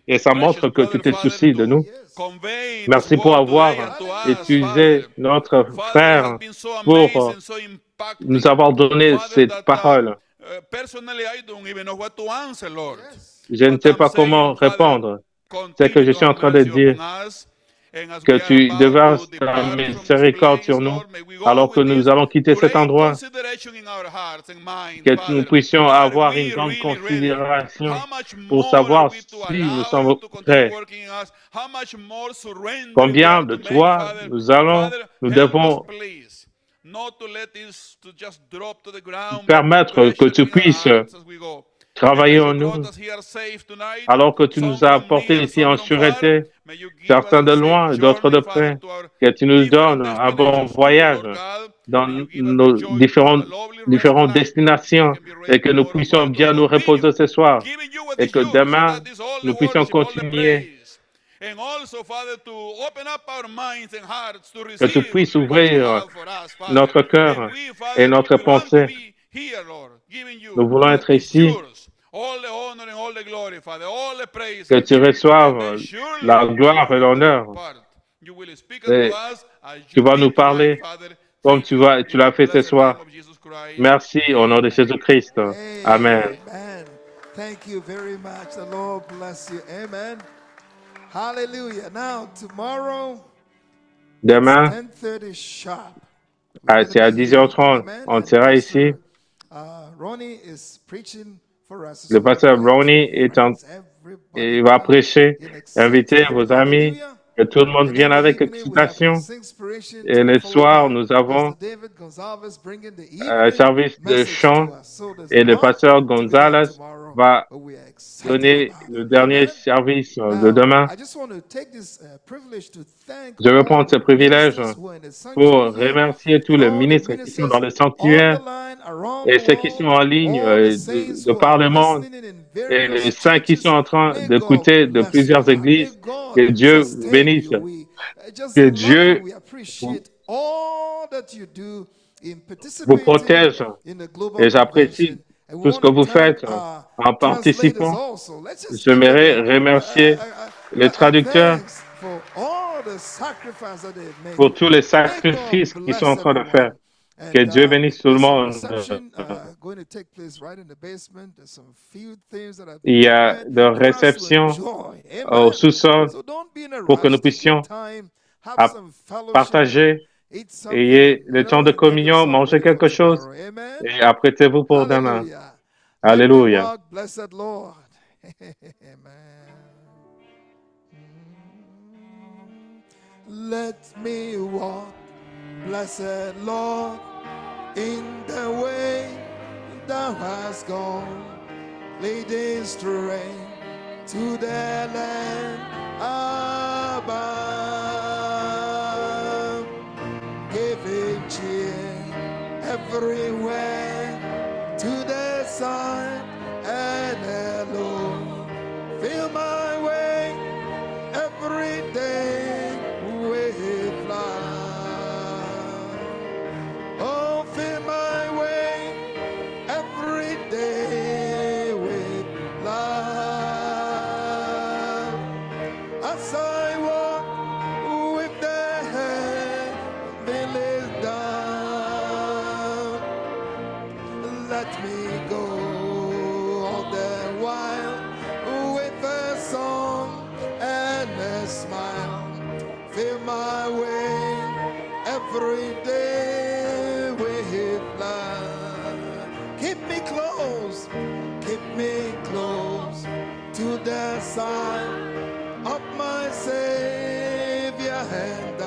Et ça montre que tu t'es soucié de nous. Merci pour avoir utilisé notre frère pour nous avoir donné cette parole. Je ne sais pas comment répondre. C'est que je suis en train de dire que tu déverses ta miséricorde sur nous alors que nous allons quitter cet endroit, que nous puissions avoir une grande considération pour savoir si nous sommes prêts. Combien de toi nous devons permettre que tu puisses travailler en nous, alors que tu nous as apportés ici en sûreté, certains de loin et d'autres de près, que tu nous donnes un bon voyage dans nos différentes destinations et que nous puissions bien nous reposer ce soir et que demain, nous puissions continuer. Que tu puisses ouvrir notre cœur et notre pensée. Nous voulons être ici. Que tu reçoives la gloire et l'honneur. Et tu vas nous parler comme tu l'as fait ce soir. Merci au nom de Jésus-Christ. Amen. Thank you very much. The Lord bless you. Amen. Hallelujah. Now, tomorrow, demain, 10:30 sharp. C'est à 10h30. On sera ici. Ronnie is preaching. Le pasteur Ronnie il va prêcher, inviter vos amis, que tout le monde vienne avec excitation. Et le soir, nous avons un service de chant et le pasteur Gonzalez va donner le dernier service de demain. Je veux prendre ce privilège pour remercier tous les ministres qui sont dans le sanctuaire et ceux qui sont en ligne de par le monde et les saints qui sont en train d'écouter de plusieurs églises. Que Dieu bénisse. Que Dieu vous protège et j'apprécie tout ce que vous faites en participant. J'aimerais remercier les traducteurs pour tous les sacrifices qu'ils sont en train de faire. Que Dieu bénisse tout le monde. Il y a de réceptions au sous-sol pour que nous puissions partager. Ayez le temps de communion, mangez quelque chose et apprêtez-vous pour demain. Alléluia. Let me walk, blessed Lord, in the way thou hast gone, leading straight to the land above, giving cheer everywhere to the sun and alone. Fill my way every day with love. side of my Savior hand,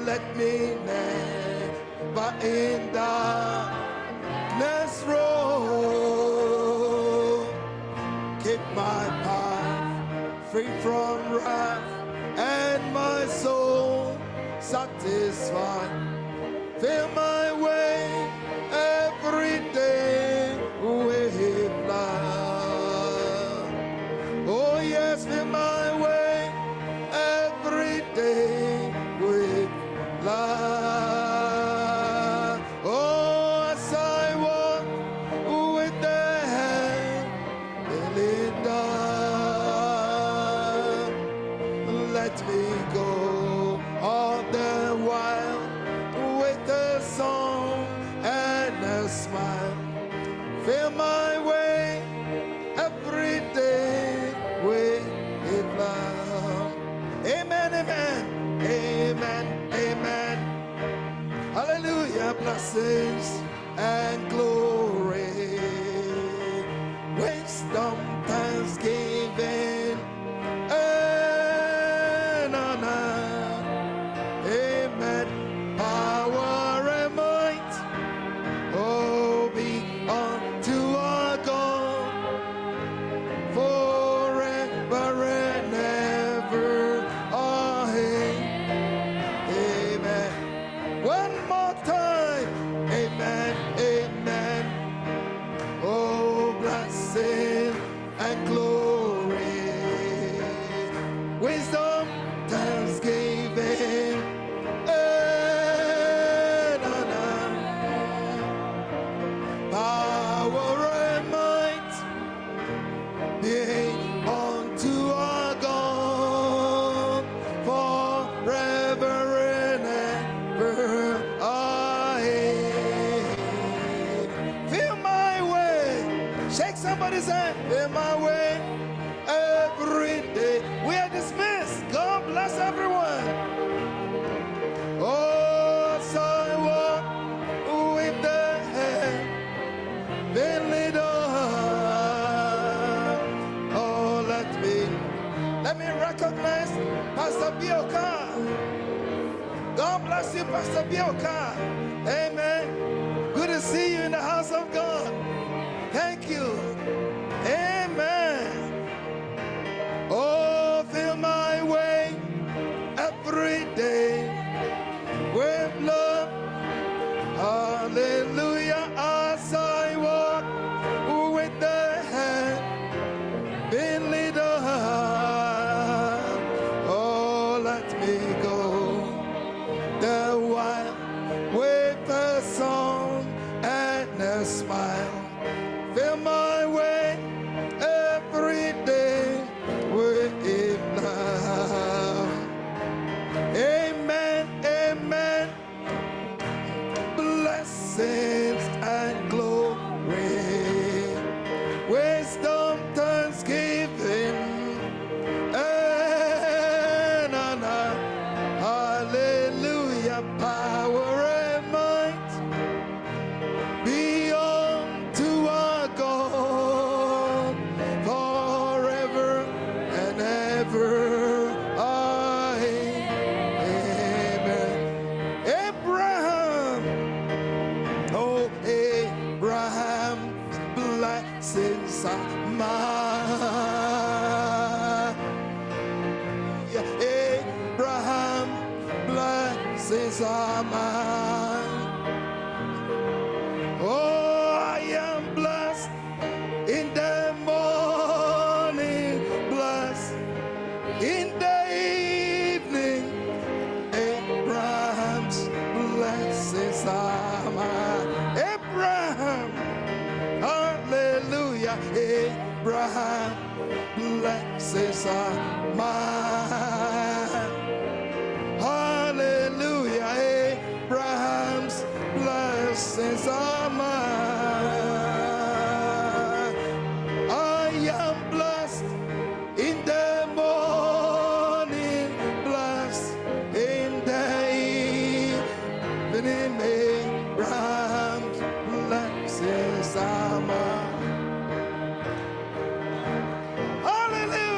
let me never in darkness roam. Keep my path free from wrath and my soul satisfied. Fill my way every day with love. Oh yes, fill my way every day with love. Oh, as I walk with the hand in dark, let me go all the while with a song and a smile. Fill my way every day with love. Amen, amen, amen, amen. Hallelujah, blessings and glory, wisdom, thanksgiving, and honor. Amen. Power and might, oh, be unto our God forever and ever. Amen. One more time. Amen. Amen. Oh, blessing and glory, wisdom, thanksgiving, and honor, power and might be unto our God forever and ever. Feel my way. Shake somebody's hand. Feel my way every day. We are dismissed. God bless everyone. Oh, so I walk with the hand, then lead on. Oh, let me recognize Pastor Bioka. God bless you, Pastor Bioka. Amen. Good to see you in the house of God. Thank you. Amen. Oh, fill my way every day with love. Hallelujah. As I walk with the hand being led on. Oh, let me go the while with a song and a smile. Fill my way every day with love. Amen, amen. Blessings and glory, wisdom, thanksgiving, and honor. Hallelujah, power and might be unto our God forever and ever. Amen. Abraham, oh Abraham's blessings are mine. Yeah, Abraham blessings are mine. Oh, I am blessed in the morning, blessed in the evening. Abraham's blessings are mine. Abraham, hallelujah. Abraham blessings are mine. Hallelujah. Abraham's blessings are mine. I am blessed in the morning, blessed in the evening. Abraham's blessings are mine. Hallelujah.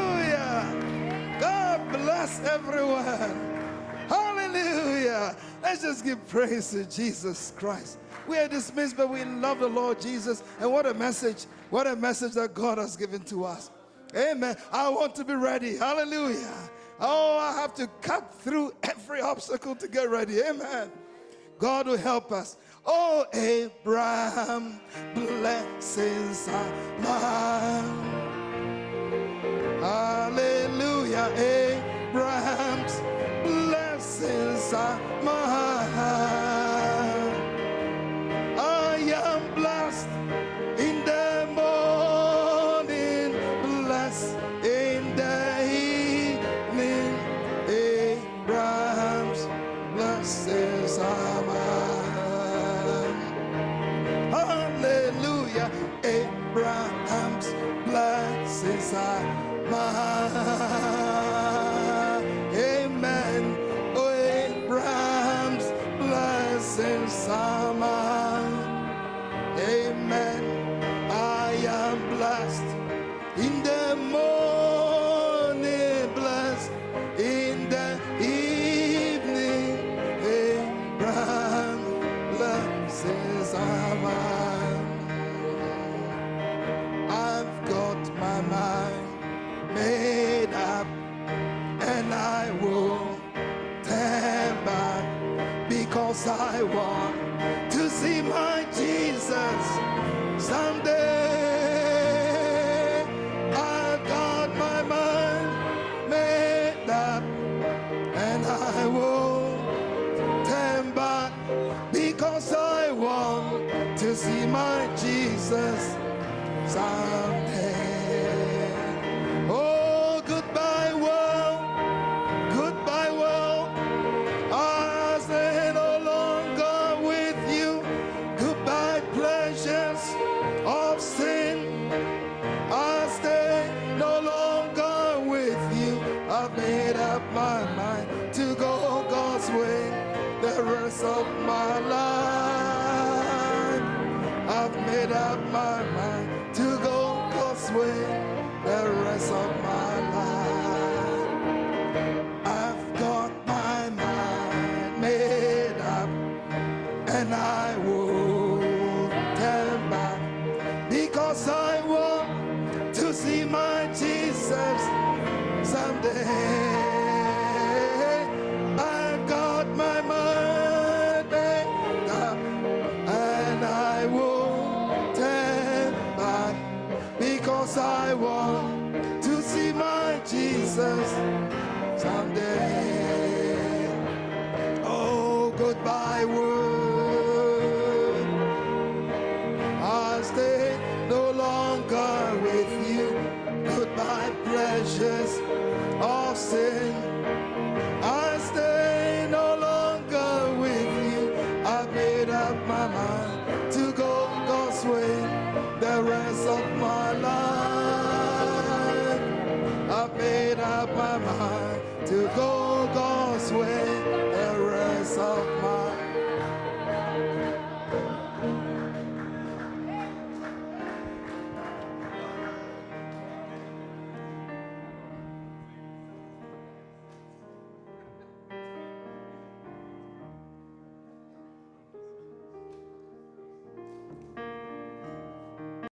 Amen. Hallelujah. Let's just give praise to Jesus Christ. We are dismissed, but we love the Lord Jesus. And what a message that God has given to us. Amen. I want to be ready. Hallelujah. Oh, I have to cut through every obstacle to get ready. Amen. God will help us. Oh, Abraham, blessings are mine. Hallelujah. Abraham's blessings are mine. I am blessed in the morning, blessed in the evening. Abraham's blessings are mine. Hallelujah. Abraham's blessings are mine. Amen. Oh, Abraham's blessings are mine. Amen. I am blessed in the morning, blessed in the evening. Abraham blessings are mine. I've got my mind made up, and I will turn back because I want to see my Jesus someday. I've got my mind made up, and I will turn back because I want to see my Jesus someday. Oh, goodbye world, goodbye world. I stay no longer with you. Goodbye pleasures of sin. I stay no longer with you. I've made up my mind to go God's way the rest of my life. I've made up my mind to go God's way the rest of my life. I've got my mind made up, and I won't turn back because I want to see my Jesus someday. I've got my mind made up, and I won't turn back because I want to see my Jesus someday. Oh, goodbye world, I'll stay no longer with you. Goodbye pleasures of sin. I stay no longer with you. I've made up my mind to go God's way the rest of my life. I've made up my mind to go God's way